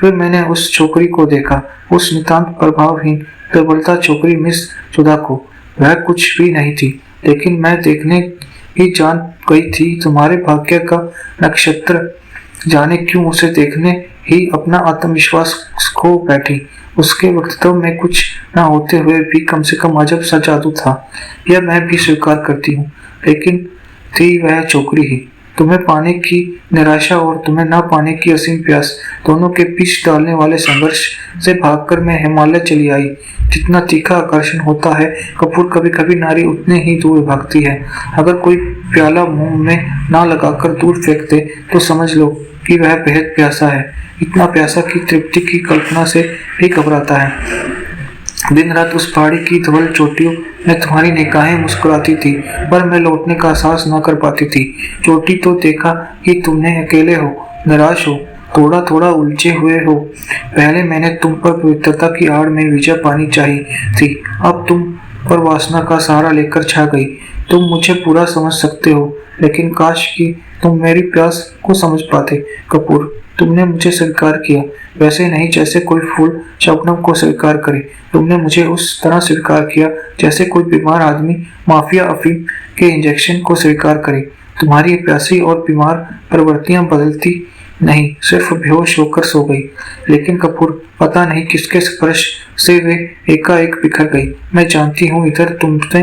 फिर मैंने उस छोकरी को देखा, उस नितांत प्रभावहीन प्रबलता छोकरी मिस सुधा को। वह कुछ भी नहीं थी, लेकिन मैं देखने ही जान गई थी। तुम्हारे भाग्य का नक्षत्र जाने क्यों उसे देखने ही अपना आत्मविश्वास खो बैठी। उसके वक्तव्य में कुछ न होते हुए भी कम से कम अजब सा जादू था, यह मैं भी स्वीकार करती हूँ। लेकिन थी वह छोकरी ही। तुम्हें पाने की निराशा और तुम्हें ना पाने की असीम प्यास, दोनों के बीच डालने वाले संघर्ष से भागकर मैं हिमालय चली आई। जितना तीखा आकर्षण होता है कपूर, कभी कभी नारी उतने ही दूर भागती है। अगर कोई प्याला मुंह में ना लगाकर दूर फेंक दे तो समझ लो कि वह बेहद प्यासा है, इतना प्यासा कि तृप्ति की कल्पना से भी घबराता है। दिन रात उस पहाड़ी की धवल चोटियों में तुम्हारी निगाहें मुस्कुराती थी, पर मैं लौटने का साहस न कर पाती थी। चोटी तो देखा कि तुमने अकेले हो, निराश हो, थोड़ा थोड़ा उलझे हुए हो। पहले मैंने तुम पर पवित्रता की आड़ में विजय पानी चाहिए थी, अब तुम पर वासना का सहारा लेकर छा गई। तुम मुझे पूरा समझ सकते हो, लेकिन काश कि तुम मेरी प्यास को समझ पाते। कपूर, तुमने मुझे स्वीकार किया, वैसे नहीं जैसे कोई फूल शबनम को स्वीकार करे। तुमने मुझे उस तरह स्वीकार किया जैसे कोई बीमार आदमी माफिया अफीम के इंजेक्शन को स्वीकार करे। तुम्हारी प्यासी और बीमार प्रवृत्तियां बदलती नहीं, सिर्फ बेहोश होकर सो गई। लेकिन कपूर, पता नहीं किसके स्पर्श से वे एकाएक बिखर गई। मैं जानती हूँ इधर तुमसे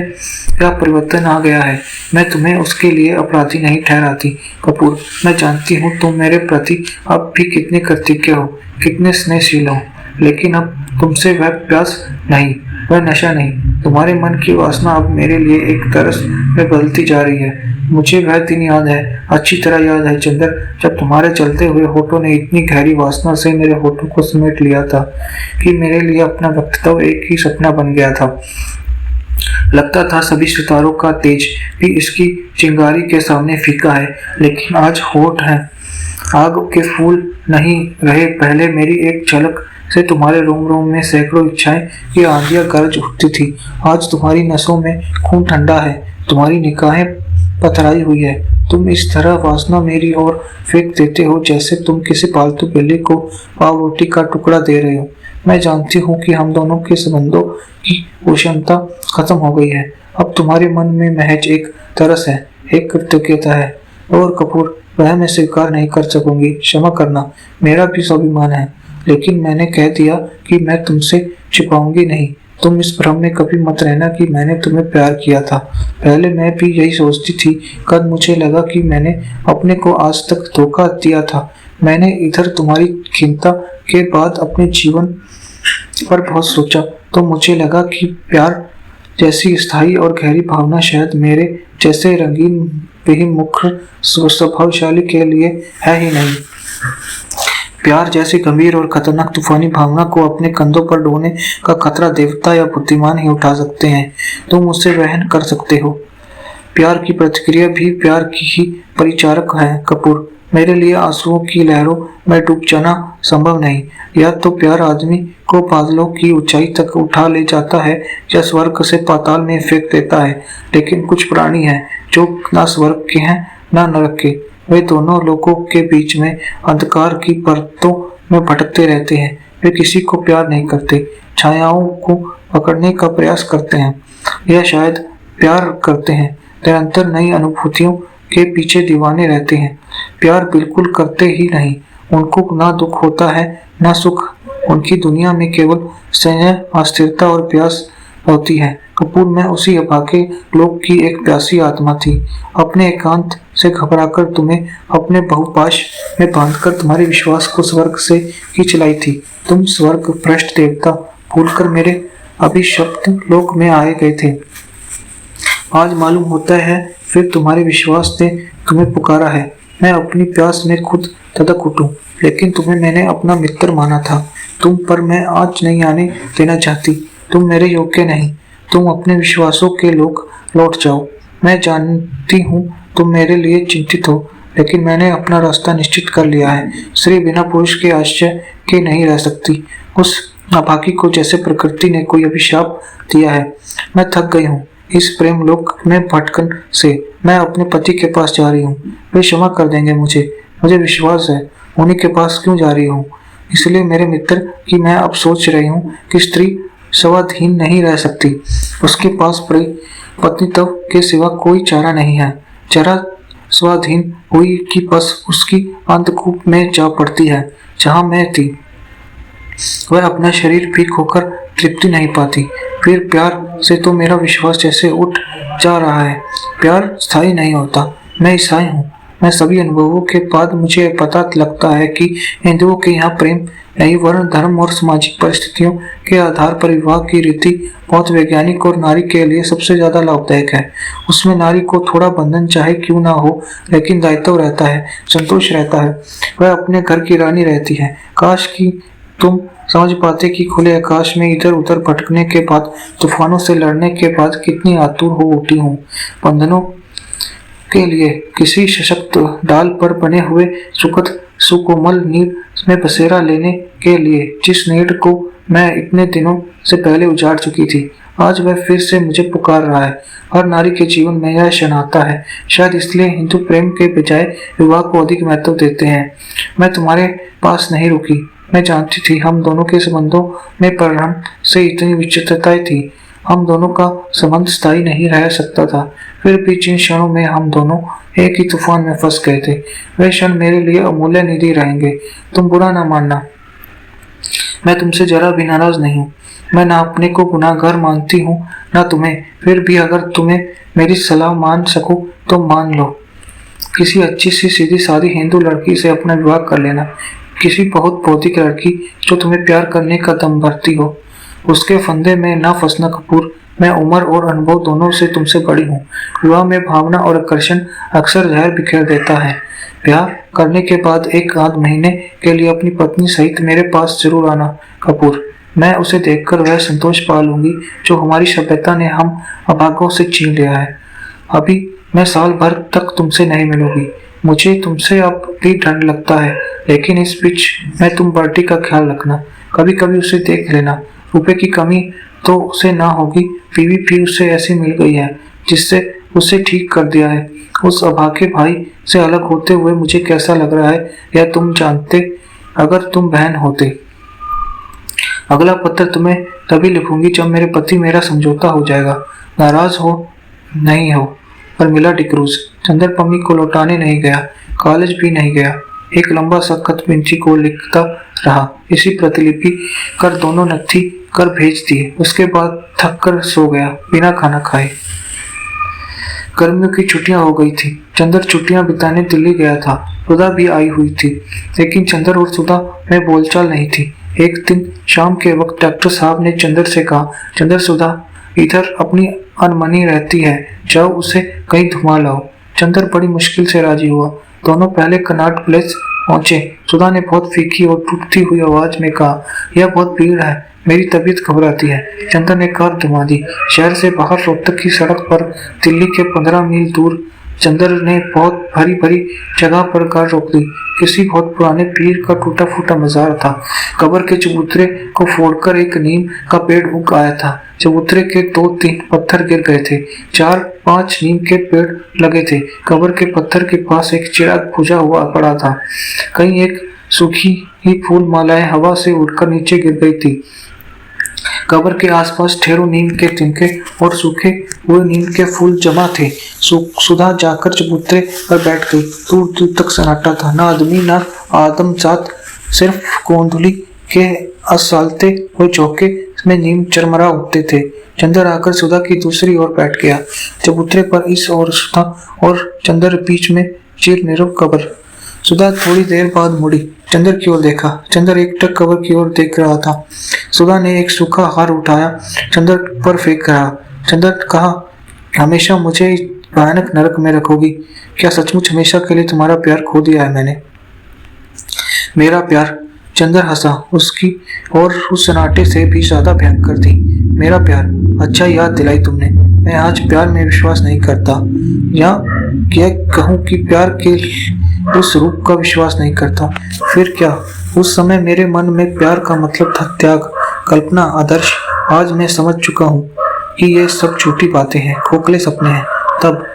क्या परिवर्तन आ गया है, मैं तुम्हें उसके लिए अपराधी नहीं ठहराती। कपूर, मैं जानती हूँ तुम मेरे प्रति अब भी कितने कृतज्ञ हो, कितने स्नेहशील हो, लेकिन अब तुमसे वह प्यास नहीं, वह नशा नहीं, तुम्हारे मन की वासना अब मेरे लिए एक तरस में बदलती जा रही है। मुझे वह दिन याद है, अच्छी तरह याद है चंदर, जब तुम्हारे चलते हुए होठों ने इतनी गहरी वासना से मेरे होठों को समेट लिया था कि मेरे लिए अपना व्यक्तित्व एक ही सपना बन गया था। लगता था सभी सितारों का तेज भी इसकी चिंगारी के सामने फीका है। लेकिन आज होठ हैं, आग के फूल नहीं रहे। पहले मेरी एक झलक से तुम्हारे रोम रोम में सैकड़ों इच्छाएं की आंधियां गरज उठती थी। आज तुम्हारी नसों में खून ठंडा है, तुम्हारी निगाहें पथराई हुई है। तुम इस तरह वासना मेरी ओर फेंक देते हो जैसे तुम किसी पालतू बिल्ली को पाव रोटी का टुकड़ा दे रहे हो। मैं जानती हूँ कि हम दोनों के संबंधों की उष्णता खत्म हो गई है। अब तुम्हारे मन में महज एक तरस है, एक कृतज्ञता है। और कपूर, वह मैं स्वीकार नहीं कर सकूंगी, क्षमा करना, मेरा भी स्वाभिमान है। लेकिन मैंने कह दिया कि मैं तुमसे छिपाऊंगी नहीं। तुम इस भ्रम में कभी मत रहना कि मैंने तुम्हें प्यार किया था। पहले मैं भी यही सोचती थी, कल मुझे लगा कि मैंने अपने को आज तक धोखा दिया था। मैंने इधर तुम्हारी खिंता के बाद अपने जीवन पर बहुत सोचा, तो मुझे लगा कि प्यार जैसी स्थायी और गहरी भावना शायद मेरे जैसे रंगीन बेहिमुख स्वभावशाली के लिए है ही नहीं। प्यार जैसी गंभीर और खतरनाक तूफानी भावना को अपने कंधों पर ढोने का खतरा देवता या बुद्धिमान ही उठा सकते हैं। तुम उससे वहन कर सकते हो। प्यार की प्रतिक्रिया भी प्यार की ही परिचारक है। कपूर, मेरे लिए आंसुओं की लहरों में डूब जाना संभव नहीं। या तो प्यार आदमी को बादलों की ऊंचाई तक उठा ले जाता है या स्वर्ग से पाताल में फेंक देता है। लेकिन कुछ प्राणी हैं जो ना स्वर्ग के हैं ना नरक के। वे दोनों लोगों के बीच में अंधकार की परतों में भटकते रहते हैं। वे किसी को प्यार नहीं करते, छायाओं को पकड़ने का प्रयास करते हैं या शायद प्यार करते हैं। निरंतर नई अनुभूतियों के पीछे दीवाने रहते हैं। प्यार बिल्कुल करते ही नहीं। उनको ना दुख होता है ना सुख। उनकी दुनिया में केवल स्नेह, अस्थिरता और प्यास होती है। कपूर, मैं उसी अभागे लोक की एक प्यासी आत्मा थी। अपने एकांत से घबराकर तुम्हें अपने बहुपाश में बांधकर तुम्हारे विश्वास को स्वर्ग से खींच लाई थी। तुम स्वर्ग भ्रष्ट देवता भूलकर मेरे अभिशप्त लोक में आए गए थे। आज मालूम होता है फिर तुम्हारे विश्वास ने तुम्हें पुकारा है। मैं अपनी प्यास में खुद तड़प उठूं, लेकिन तुम्हें मैंने अपना मित्र माना था। तुम पर मैं आज नहीं आने देना चाहती। तुम मेरे योग्य नहीं। तुम अपने विश्वासों के लोग लौट जाओ। मैं जानती हूँ तुम मेरे लिए चिंतित हो, लेकिन मैंने अपना रास्ता निश्चित कर लिया है। स्त्री बिना पुरुष के आश्रय के नहीं रह सकती। उस अभागी को जैसे प्रकृति ने कोई अभिशाप दिया है। मैं थक गई हूँ इस प्रेम लोक में भटकन से। मैं अपने पति के पास जा रही हूँ। वे क्षमा कर देंगे मुझे विश्वास है। उन्हीं के पास क्यों जा रही हूँ? इसलिए मेरे मित्र कि मैं अब सोच रही हूँ कि स्त्री स्वाधीन नहीं रह सकती। उसके पास पत्नीत्व के सिवा कोई चारा नहीं है। जरा स्वाधीन हुई कि बस उसकी अंधकूप में जा पड़ती है जहाँ मैं थी। वह अपना शरीर भी खोकर तृप्ति नहीं पाती। फिर प्यार से तो मेरा विश्वास जैसे उठ जा रहा है। प्यार स्थायी नहीं होता। मैं ईसाई हूँ। मैं सभी अनुभवों के बाद मुझे पता लगता है कि हिंदुओं के यहाँ प्रेम नहीं, वर्ण, धर्म और सामाजिक परिस्थितियों के आधार पर विवाह की रीति बहुत वैज्ञानिक और नारी के लिए सबसे ज्यादा लाभदायक है। उसमें नारी को थोड़ा बंधन चाहे क्यों ना हो, लेकिन दायित्व रहता है, संतोष रहता है। वह अपने घर की रानी रहती है। काश कि तुम समझ पाते कि खुले आकाश में इधर उधर भटकने के बाद, तूफानों से लड़ने के बाद कितनी आतुर हो उठी हूँ बंधनों के लिए। किसी सशक्त डाल पर बने हुए सुखद सुकोमल नीड में बसेरा लेने के लिए, जिस नीड को मैं इतने दिनों से पहले उजाड़ चुकी थी। आज वह फिर से मुझे पुकार रहा है। हर नारी के जीवन में यह क्षण आता है। शायद इसलिए हिंदू प्रेम के बजाय विवाह को अधिक महत्व देते हैं। मैं तुम्हारे पास नहीं रुकी। मैं जानती थी हम दोनों के संबंधों में प्रारंभ से इतनी विचित्रताएं थी। हम दोनों का संबंध स्थायी नहीं रह सकता था। फिर भी जिन क्षणों में हम दोनों एक ही तूफान में फंस गए थे, वे क्षण मेरे लिए अमूल्य निधि रहेंगे। तुम बुरा ना मानना, मैं तुमसे जरा भी नाराज नहीं हूँ। मैं ना अपने को गुनाहगार मानती हूँ ना तुम्हें। फिर भी अगर तुम्हें मेरी सलाह मान सकूं तो मान लो। किसी अच्छी सी सीधी सादी हिंदू लड़की से अपना विवाह कर लेना। किसी बहुत भौतिक लड़की जो तुम्हें प्यार करने का दम भरती हो, उसके फंदे में ना फंसना कपूर। मैं उम्र और अनुभव दोनों से तुमसे बड़ी हूँ। विवाह में भावना और आकर्षण अक्सर जहर बिखेर देता है। ब्याह करने के बाद एक आध महीने के लिए अपनी पत्नी सहित मेरे पास जरूर आना कपूर। मैं उसे देखकर वह संतोष पा लूंगी जो हमारी सभ्यता ने हम अभागों से छीन लिया है। अभी मैं साल भर तक तुमसे नहीं मिलूंगी। मुझे तुमसे अब भी डर लगता है, लेकिन इस बीच मैं तुम बर्टी का ख्याल रखना। कभी कभी उसे देख लेना। रुपए की कमी तो उसे ना होगी। बीवी भी उससे ऐसी मिल गई है जिससे उसे ठीक कर दिया है। उस अभागे भाई से अलग होते हुए मुझे कैसा लग रहा है यह तुम जानते अगर तुम बहन होते। अगला पत्र तुम्हें तभी लिखूंगी जब मेरे पति मेरा समझौता हो जाएगा। नाराज हो नहीं हो पर मिला डिक्रूज। चंदर पम्मी को लौटाने नहीं गया, कॉलेज भी नहीं गया। एक लंबा सा खत पिंची को लिखता रहा। इसी प्रतिलिपि कर दोनों नत्थी कर भेज दिए। उसके बाद थक कर सो गया बिना खाना खाए। गर्मियों की छुट्टियां हो गई थी। चंदर छुट्टियां बिताने दिल्ली गया था। सुधा भी आई हुई थी, लेकिन चंदर और सुधा में बोलचाल नहीं थी। एक दिन शाम के वक्त डॉक्टर साहब ने चंदर से कहा, चंदर सुधा इधर अपनी अनमनी रहती है, जाओ उसे कहीं घुमा लाओ। चंदर बड़ी मुश्किल से राजी हुआ। दोनों पहले कनाट प्लेस पहुंचे। सुधा ने बहुत फीकी और टूटती हुई आवाज में कहा, यह बहुत भीड़ है, मेरी तबीयत घबराती है। चंदर ने कार थमा दी। शहर से बाहर रोहतक की सड़क पर दिल्ली के 15 मील दूर चंदर ने बहुत हरी भरी जगह पर कार रोक दी। किसी बहुत पुराने पीर का टूटा फूटा मजार था। कब्र के चबूतरे को फोड़कर एक नीम का पेड़ उग आया था। चबूतरे के 2-3 पत्थर गिर गए थे। 4-5 नीम के पेड़ लगे थे। कब्र के पत्थर के पास एक चिराग बुझा हुआ पड़ा था। कहीं एक सूखी ही फूल मालाएं हवा से उड़कर नीचे गिर गई थी। कब्र के आसपास ढेरों नीम के तिनके और सूखे हुए नीम के फूल जमा थे। सुधा जाकर चबूतरे पर बैठ गई। दूर दूर तक सन्नाटा था। ना आदमी ना आदमजात, सिर्फ गोंधली के असलते हुए चौके में नीम चरमरा उठते थे। चंदर आकर सुधा की दूसरी ओर बैठ गया। चबूतरे पर इस और सुधा और चंदर बीच में चिर नीरव कब्र। सुधा थोड़ी देर बाद मुड़ी, चंदर की ओर देखा। चंदर एकटक कब्र की ओर देख रहा था। सुधा ने एक सूखा हार उठाया, चंदर पर फेंक रहा। चंदर कहा, हमेशा मुझे भयानक नरक में रखोगी। क्या सचमुच हमेशा के लिए तुम्हारा प्यार खो दिया है मैंने? मेरा प्यार? चंदर हंसा। उसकी और उस सन्नाटे से भी ज्यादा भयंकर थी। मेरा प्यार? अच्छा याद दिलाई तुमने। मैं आज प्यार में विश्वास नहीं करता, या क्या कहूँ कि प्यार के उस रूप का विश्वास नहीं करता। फिर क्या? उस समय मेरे मन में प्यार का मतलब था त्याग, कल्पना, आदर्श। आज मैं समझ चुका हूँ कि ये सब झूठी बातें हैं, खोखले सपने हैं। तब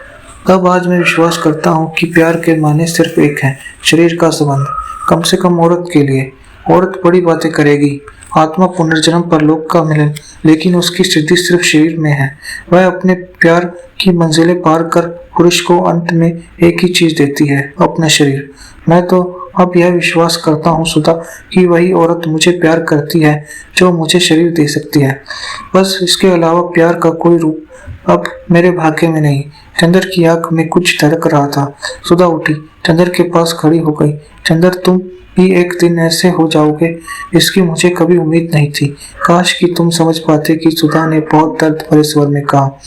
तब आज मैं विश्वास करता हूँ कि प्यार के माने सिर्फ एक है, शरीर का संबंध। कम से कम औरत के लिए। औरत बड़ी बातें करेगी, आत्मा, पुनर्जन्म, परलोक का मिलन, लेकिन उसकी सिद्धि सिर्फ शरीर में है। वह अपने प्यार की मंजिलें पार कर पुरुष को अंत में एक ही चीज देती है, अपना शरीर। मैं तो अब यह विश्वास करता हूँ सुधा, कि वही औरत मुझे प्यार करती है जो मुझे शरीर दे सकती है। बस इसके अलावा प्यार का कोई रूप अब मेरे भाग्य में नहीं। चंदर की आंख में कुछ धड़क रहा था। सुधा उठी, चंदर के पास खड़ी हो गई। चंदर, तुम भी एक दिन ऐसे हो जाओगे, इसकी मुझे कभी उम्मीद नहीं थी। काश कि तुम समझ पाते कि सुधा ने बहुत दर्द भरे स्वर में कहा।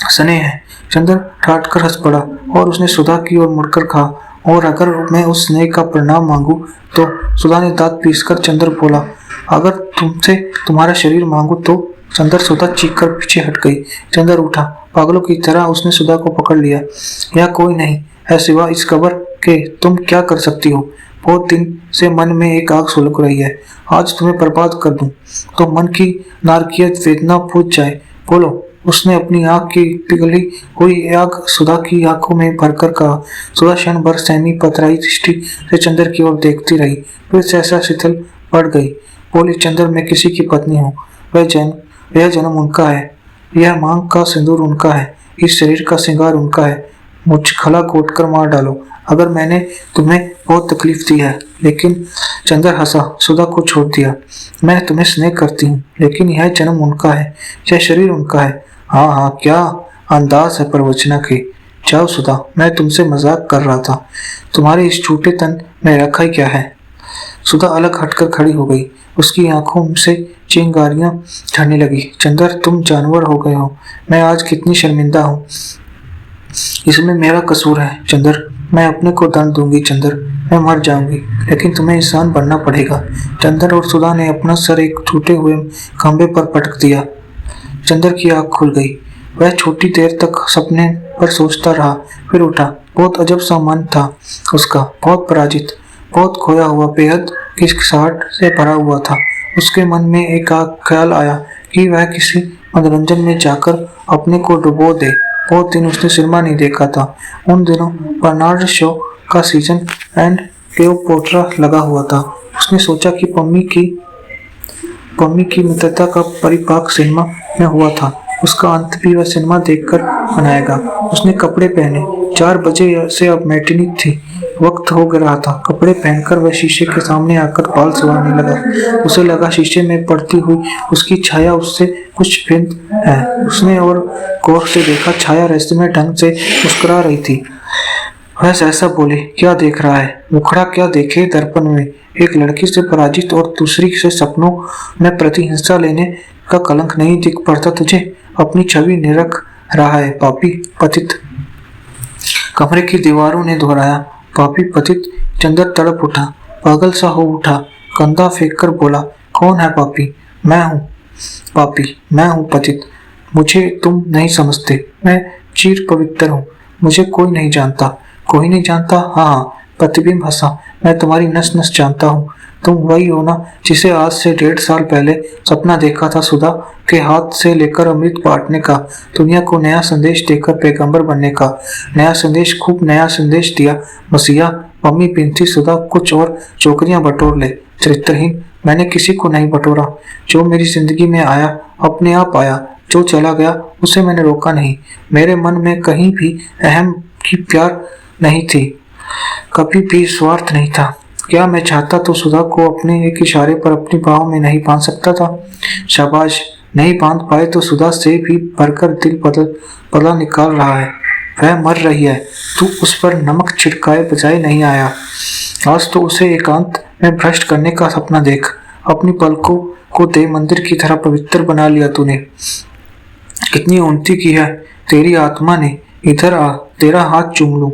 स्नेह है। चंदर ठाठ कर हंस पड़ा और उसने सुधा की ओर मुड़कर कहा, और अगर मैं उस स्नेह का परिणाम मांगू तो? सुधा ने दांत पीसकर चंदर बोला, अगर तुमसे तुम्हारा शरीर मांगू तो? चंदर सुधा चीख कर पीछे हट गई। चंदर उठा, पागलों की तरह उसने सुधा को पकड़ लिया। यह कोई नहीं है सिवा इस कब्र के। तुम क्या कर सकती हो? बहुत दिन से मन में एक आग सुलग रही है। आज तुम्हें बर्बाद कर दूं तो मन की नारकीय वेदना पूछ जाए। बोलो। उसने अपनी आंख की पिघली हुई आग सुधा की आंखों में भरकर कहा। सुधा क्षण भर सहमी पथराई दृष्टि से चंदर की ओर देखती रही, फिर सहसा शिथिल पड़ गई। बोली, चंदर, मैं किसी की पत्नी हूँ। यह जन्म उनका है, यह मांग का सिंदूर उनका है, इस शरीर का श्रृंगार उनका है। मुझ खला घोट कर मार डालो अगर मैंने तुम्हें बहुत तकलीफ दी है। लेकिन चंदर हंसा, सुधा को छोड़ दिया। मैं तुम्हें स्नेह करती हूँ, लेकिन यह जन्म उनका है, यह शरीर उनका है। हाँ हाँ, क्या अंदाज है प्रवचना की। जाओ सुधा, मैं तुमसे मजाक कर रहा था। तुम्हारे इस झूठे तन में रखा ही क्या है? सुधा अलग हटकर खड़ी हो गई। उसकी आंखों से चिंगारियां झड़ने लगी। चंदर, तुम जानवर हो गए हो। मैं आज कितनी शर्मिंदा हूँ। इसमें मेरा कसूर है चंदर। मैं अपने को दंड दूंगी चंदर। मैं मर जाऊंगी, लेकिन तुम्हें इंसान बनना पड़ेगा। चंदर और सुधा ने अपना सर एक टूटे हुए खंभे पर पटक दिया। चंदर की आंख खुल गई। वह छोटी देर तक सपने पर सोचता रहा, फिर उठा। बहुत अजब सा मन था उसका, बहुत पराजित, बहुत खोया हुआ, बेहद खिसखिसाहट से भरा हुआ था। उसके मन में एक ख्याल आया कि वह किसी मनोरंजन में जाकर अपने को डुबो दे। बहुत दिन उसने सिनेमा नहीं देखा था। उन दिनों बर्नार्ड शो का सीजन एंड क्लियोपेट्रा लगा हुआ था। उसने सोचा कि पम्मी की मित्रता का परिपाक सिनेमा में हुआ था। उसका अंत भी वह सिनेमा देखकर मनाएगा। उसने कपड़े पहने। 4 बजे से अब मैटिनी थी। वक्त हो रहा था। कपड़े पहनकर वह शीशे के सामने आकर बाल संवारने लगा। उसे लगा शीशे में पड़ती हुई उसकी छाया उससे कुछ भिन्न है। उसने और गौर से देखा। छाया रहस्यमय ढंग से मुस्कुरा रही थी। वह सहसा बोले, क्या देख रहा है? मुखड़ा क्या देखे दर्पण में? एक लड़की से पराजित और दूसरी से सपनों में प्रतिहिंसा लेने का कलंक नहीं दिख पड़ता तुझे? अपनी छवि निरख रहा है पापी पतित। कमरे की दीवारों ने दोहराया, पापी पतित। चंदर तड़प उठा, पागल सा हो उठा। कंधा फेंक कर बोला, कौन है पापी? मैं हूँ पापी, मैं हूँ पतित। मुझे तुम नहीं समझते। मैं चिर पवित्र हूँ। मुझे कोई नहीं जानता। कोई नहीं जानता? हाँ। प्रतिबिंब हंसा, मैं तुम्हारी नस नस जानता हूँ। तुम वही हो ना जिसे आज से 1.5 साल पहले सपना देखा था सुधा के हाथ से लेकर अमृत बांटने का, दुनिया को नया संदेश देकर पैगंबर बनने का। नया संदेश, खूब नया संदेश दिया मसीहा। मम्मी बिनती, सुधा कुछ और चौकरियां बटोर ले। चरित्रहीन, मैंने किसी को नहीं बटोरा। जो मेरी जिंदगी में आया अपने आप आया, जो चला गया उसे मैंने रोका नहीं। मेरे मन में कहीं भी अहम की प्यार नहीं थी, कभी भी स्वार्थ नहीं था। क्या मैं चाहता तो सुधा को अपने एक इशारे पर अपनी बाहों में नहीं बांध सकता था? शाबाश। नहीं बांध पाए तो सुधा से भी भरकर दिल बदला निकाल रहा है। वह मर रही है, तू उस पर नमक छिड़काए बजाय नहीं आया। आज तो उसे एकांत में भ्रष्ट करने का सपना देख। अपनी पलकों को देव मंदिर की तरह पवित्र बना लिया तूने। कितनी उन्नति की है तेरी आत्मा ने। इधर आ, तेरा हाथ चूम लूं।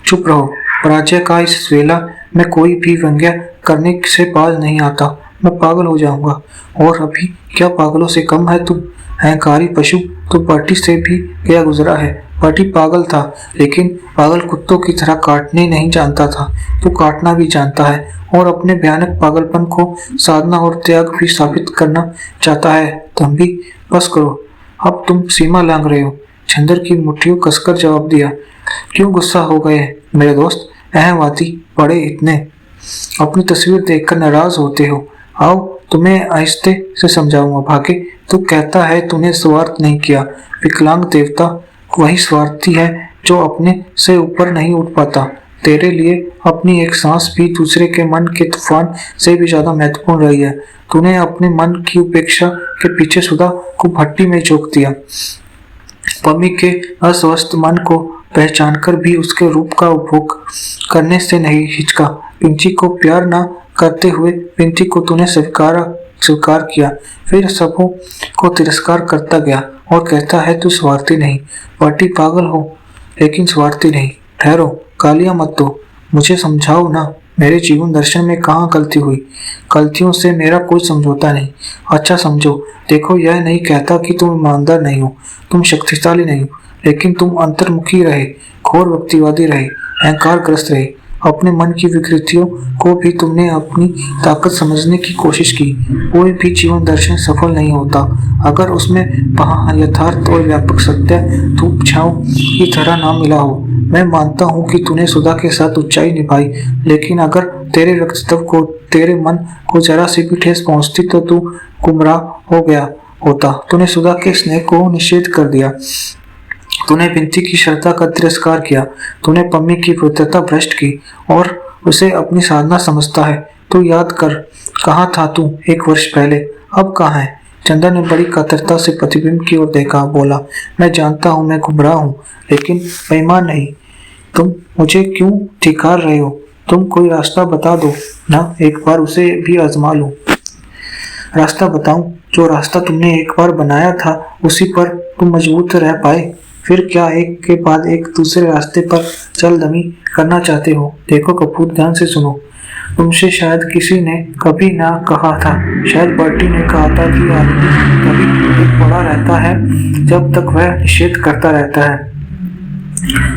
चुप रहो, पराजय का इस वेला में कोई भी व्यंग्य करने से बाज नहीं आता। मैं पागल हो जाऊंगा। और अभी क्या पागलों से कम है तू? अहंकारी पशु, तू पार्टी से भी गया गुजरा है। पार्टी पागल था, लेकिन पागल कुत्तों की तरह काटने नहीं जानता था। तू काटना भी जानता है और अपने भयानक पागलपन को साधना और त्याग भी साबित करना चाहता है। तुम भी बस करो, अब तुम सीमा लांघ रहे हो। छंदर की मुट्ठियों कसकर जवाब दिया। क्यों गुस्सा हो गए मेरे दोस्त? अहमवादी पड़े इतने, अपनी तस्वीर देखकर नाराज होते हो। आओ, तुम्हें आहिस्ते से समझाऊंगा। भागे, तू कहता है तूने स्वार्थ नहीं किया। विकलांग देवता वही स्वार्थी है जो अपने से ऊपर नहीं उठ पाता। तेरे लिए अपनी एक सांस भी दूसरे के मन के तूफान से भी ज्यादा महत्वपूर्ण रही है। तूने अपने मन की उपेक्षा के पीछे सुधा को भट्टी में झोंक दिया। पम्मी के अस्वस्थ मन को पहचानकर भी उसके रूप का उपभोग करने से नहीं हिचका। पिंची को प्यार न करते हुए पिंची को तूने स्वीकार किया, फिर सबों को तिरस्कार करता गया और कहता है तू स्वार्थी नहीं। पार्टी पागल हो लेकिन स्वार्थी नहीं। ठहरो, गालियां मत दो, मुझे समझाओ ना, मेरे जीवन दर्शन में कहाँ गलती हुई? गलतियों से मेरा कोई समझौता नहीं। अच्छा समझो, देखो, यह नहीं कहता कि तुम ईमानदार नहीं हो, तुम शक्तिशाली नहीं हो, लेकिन तुम अंतर्मुखी रहे, घोर व्यक्तिवादी रहे, अहंकारग्रस्त रहे। अपने मन की विकृतियों को भी तुमने अपनी ताकत समझने की कोशिश की। कोई भी जीवन दर्शन सफल नहीं होता अगर उसमें यथार्थ और व्यापक सत्य धूप छांव की तरह ना मिला हो। मैं मानता हूँ कि तूने सुधा के साथ ऊंचाई निभाई, लेकिन अगर तेरे व्यक्तित्व को, तेरे मन को जरा सी भी ठेस पहुंचती तो तू गुमराह हो गया होता। तूने सुधा के स्नेह को निषेध कर दिया। तूने बिनती की श्रद्धा का तिरस्कार किया। तूने पम्मी की पवित्रता भ्रष्ट की और उसे अपनी साधना समझता है। तू याद कर, कहाँ था तू 1 वर्ष पहले, अब कहाँ है? चंदर ने बड़ी कातरता से प्रतिबिंब की ओर देखा, बोला, मैं जानता हूँ मैं गुमराह हूँ, लेकिन बेईमान नहीं। तुम मुझे क्यों धिक्कार रहे हो? तुम कोई रास्ता बता दो ना, एक बार उसे भी आजमा लूं। रास्ता बताऊं? जो रास्ता तुमने एक बार बनाया था उसी पर तुम मजबूत रह पाए, फिर क्या एक के बाद एक दूसरे रास्ते पर चलदमी करना चाहते हो? देखो कपूर, ध्यान से सुनो। तुमसे शायद किसी ने कभी ना कहा था, शायद बर्टी ने कहा था कि आदमी कभी एक बड़ा रहता है जब तक वह निषेध करता रहता है।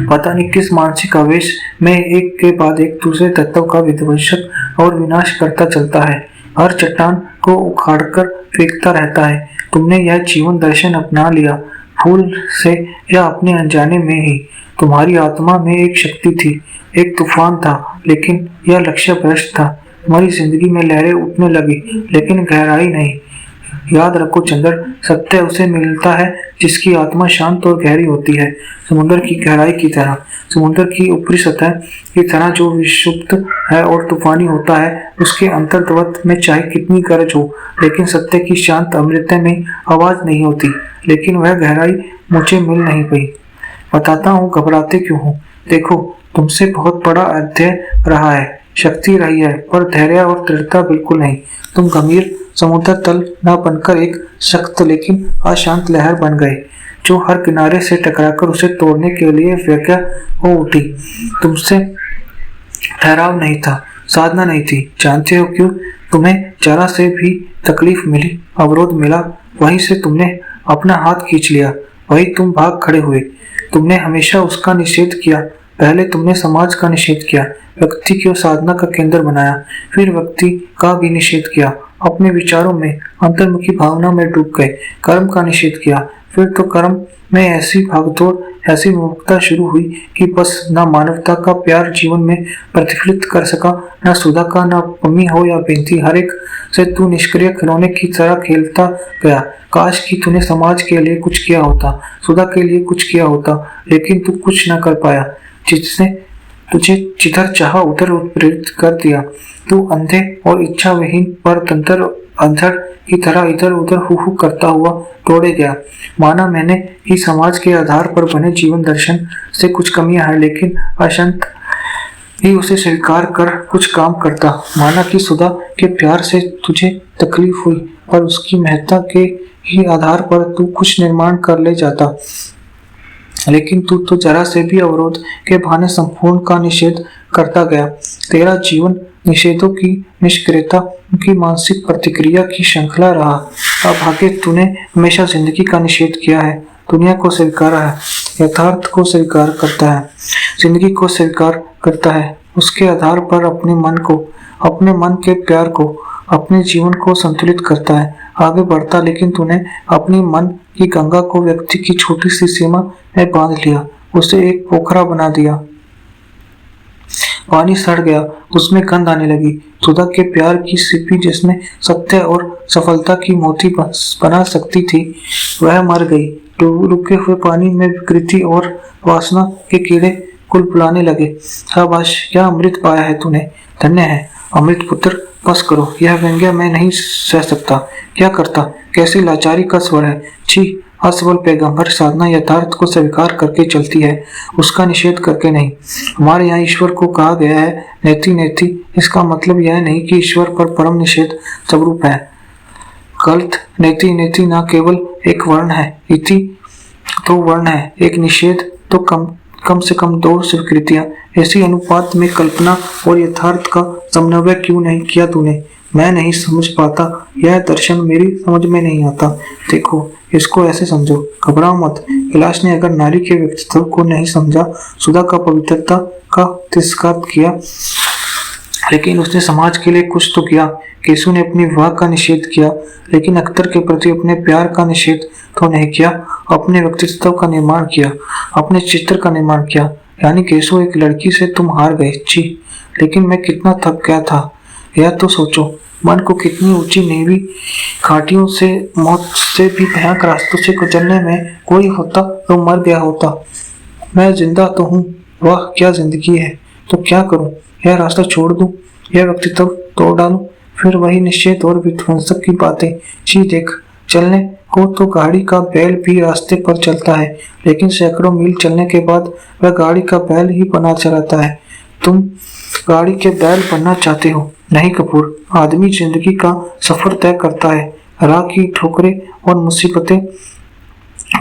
पता नहीं किस मानसिक आवेश में एक के बाद एक दूसरे तत्व का विध्वंसक और विनाश करता चलता है, हर चट्टान को उखाड़कर फेंकता रहता है। तुमने यह जीवन दर्शन अपना लिया, भूल से या अपने अनजाने में ही। तुम्हारी आत्मा में एक शक्ति थी, एक तूफान था, लेकिन यह लक्ष्य भ्रष्ट था। तुम्हारी जिंदगी में लहरें उठने लगी, लेकिन गहराई नहीं। याद रखो चंदर, सत्य उसे मिलता है जिसकी आत्मा शांत और गहरी होती है, समुद्र की गहराई की तरह, समुद्र की ऊपरी सतह की तरह जो विक्षुब्ध है और तूफानी होता है। उसके अंतर्तत्व में चाहे कितनी गरज हो, लेकिन सत्य की शांत अमृत में आवाज नहीं होती। लेकिन वह गहराई मुझे मिल नहीं पाई। बताता हूँ, घबराते क्यों हो? देखो, तुमसे बहुत बड़ा अध्याय रहा है, शक्ति रही है, पर धैर्य और दृढ़ता बिल्कुल नहीं। तुम गंभीर समुद्र तल न बनकर एक सख्त लेकिन अशांत लहर बन गए, जो हर किनारे से टकराकर उसे तोड़ने के लिए व्यग्र हो उठी। तुमसे ठहराव नहीं था, साधना नहीं थी। जानते हो क्यों? तुम्हें जरा से भी तकलीफ मिली, अवरोध मिला, वहीं से तुमने अपना हाथ खींच लिया, वही तुम भाग खड़े हुए। तुमने हमेशा उसका निषेध किया। पहले तुमने समाज का निषेध किया, व्यक्ति को साधना का केंद्र बनाया, फिर व्यक्ति का भी निषेध किया, अपने विचारों में अंतर्मुखी भावना में डूब गए, कर्म का निषेध किया, फिर तो कर्म में ऐसी भागदौड़, ऐसी मुक्ता शुरू हुई कि बस न मानवता का प्यार जीवन में प्रतिफलित कर सका, न सुधा का, न पम्मी हो या बिनती, हर एक से तू निष्क्रिय खिलौने की तरह खेलता गया। काश कि तूने समाज के लिए कुछ किया होता, सुधा के लिए कुछ किया होता, लेकिन तू कुछ न कर पाया। जिसने तुझे जिधर चाहा उधर प्रेरित कर दिया, तू अंधे और इच्छा विहीन पर तंत्र अंधड़ की तरह इधर उधर हु करता हुआ दौड़े गया। माना मैंने ही समाज के आधार पर बने जीवन दर्शन से कुछ कमियां हैं, लेकिन अशंत ही उसे स्वीकार कर कुछ काम करता। माना कि सुधा के प्यार से तुझे तकलीफ हुई, पर उसकी महत्ता के ही आधार पर तू कुछ निर्माण कर ले जाता। लेकिन तू तो जरा से भी अवरोध के बहाने संपूर्ण का निषेध करता गया। तेरा जीवन निषेधों की निष्क्रियता की मानसिक प्रतिक्रिया की श्रृंखला रहा। अब आगे तूने हमेशा जिंदगी का निषेध किया है, दुनिया को स्वीकारा है, यथार्थ को स्वीकार करता है, जिंदगी को स्वीकार करता है, उसके आधार पर अपने मन को, अपने मन के प्यार को, अपने जीवन को संतुलित करता है, आगे बढ़ता। लेकिन तूने अपनी मन की गंगा को व्यक्ति की छोटी सी सीमा में बांध लिया, उसे एक पोखरा बना दिया। पानी सड़ गया, उसमें गंध आने लगी। सुधा के प्यार की सीपी जिसमें सत्य और सफलता की मोती बना सकती थी, वह मर गई। रुके हुए पानी में विकृति और वासना के कीड़े कुलबुलाने लगे। शाबाश, क्या अमृत पाया है तूने, धन्य है अमृत पुत्र। बस करो, यह व्यंग्य मैं नहीं सह सकता। क्या करता, कैसी लाचारी का स्वर है। छी, असफल पैगंबर साधना यथार्थ को स्वीकार करके चलती है, उसका निषेध करके नहीं। हमारे यहाँ ईश्वर को कहा गया है नेति नेति। इसका मतलब यह नहीं कि ईश्वर पर परम निषेध स्वरूप है। गलत। नेति नेति न केवल एक वर्ण है, इति तो वर्ण है, एक निषेध तो कम से कम दो स्वीकृतियां। ऐसी अनुपात में कल्पना और यथार्थ का समन्वय क्यों नहीं किया तूने। मैं नहीं समझ पाता, यह दर्शन मेरी समझ में नहीं आता। देखो, इसको ऐसे समझो, घबराओ मत। कैलाश ने अगर नारी के व्यक्तित्व को नहीं समझा, सुधा का पवित्रता का तिरस्कार किया, लेकिन उसने समाज के लिए कुछ तो किया। केशु ने अपनी विवाह का निषेध किया, लेकिन अख्तर के प्रति अपने प्यार का निषेध तो नहीं किया। अपने व्यक्तित्व का निर्माण किया, अपने चित्र का निर्माण किया। यानी केशु, एक लड़की से तुम हार गए। छी, लेकिन मैं कितना थक गया था। यह तो सोचो, मन को कितनी ऊंची नीवी घाटियों से, मौत से भी भयानक रास्तों से गुजरने में कोई होता तो मर गया होता। मैं जिंदा तो हूँ। वाह, क्या जिंदगी है। तो क्या करूँ, यह रास्ता छोड़ दूँ, यह व्यक्तित्व तोड़ डालूं, फिर वही निषेध और विध्वंसक की बातें। जी देख, चलने को तो गाड़ी का बैल भी रास्ते पर चलता है, लेकिन सैकड़ों मील चलने के बाद वह गाड़ी का बैल ही बना चलाता है। तुम गाड़ी के बैल बनना चाहते हो? नहीं कपूर, आदमी जिंदगी का सफर तय करता है। राह की ठोकरें और मुसीबतें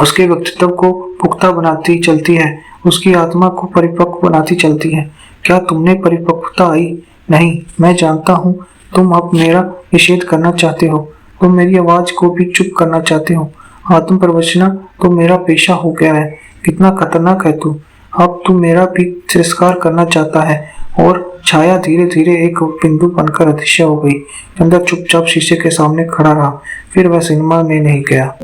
उसके व्यक्तित्व को पुख्ता बनाती चलती है, उसकी आत्मा को परिपक्व बनाती चलती है। क्या तुमने परिपक्वता आई? नहीं, मैं जानता हूँ तुम अब मेरा निषेध करना चाहते हो, तुम मेरी आवाज को भी चुप करना चाहते हो। आत्म प्रवचना तो मेरा पेशा हो गया है। कितना खतरनाक है तू। अब तू मेरा भी तिरस्कार करना चाहता है। और छाया धीरे धीरे एक बिंदु बनकर अदृश्य हो गई। चंद्र चुपचाप शीशे के सामने खड़ा रहा, फिर वह सिनेमा में नहीं गया।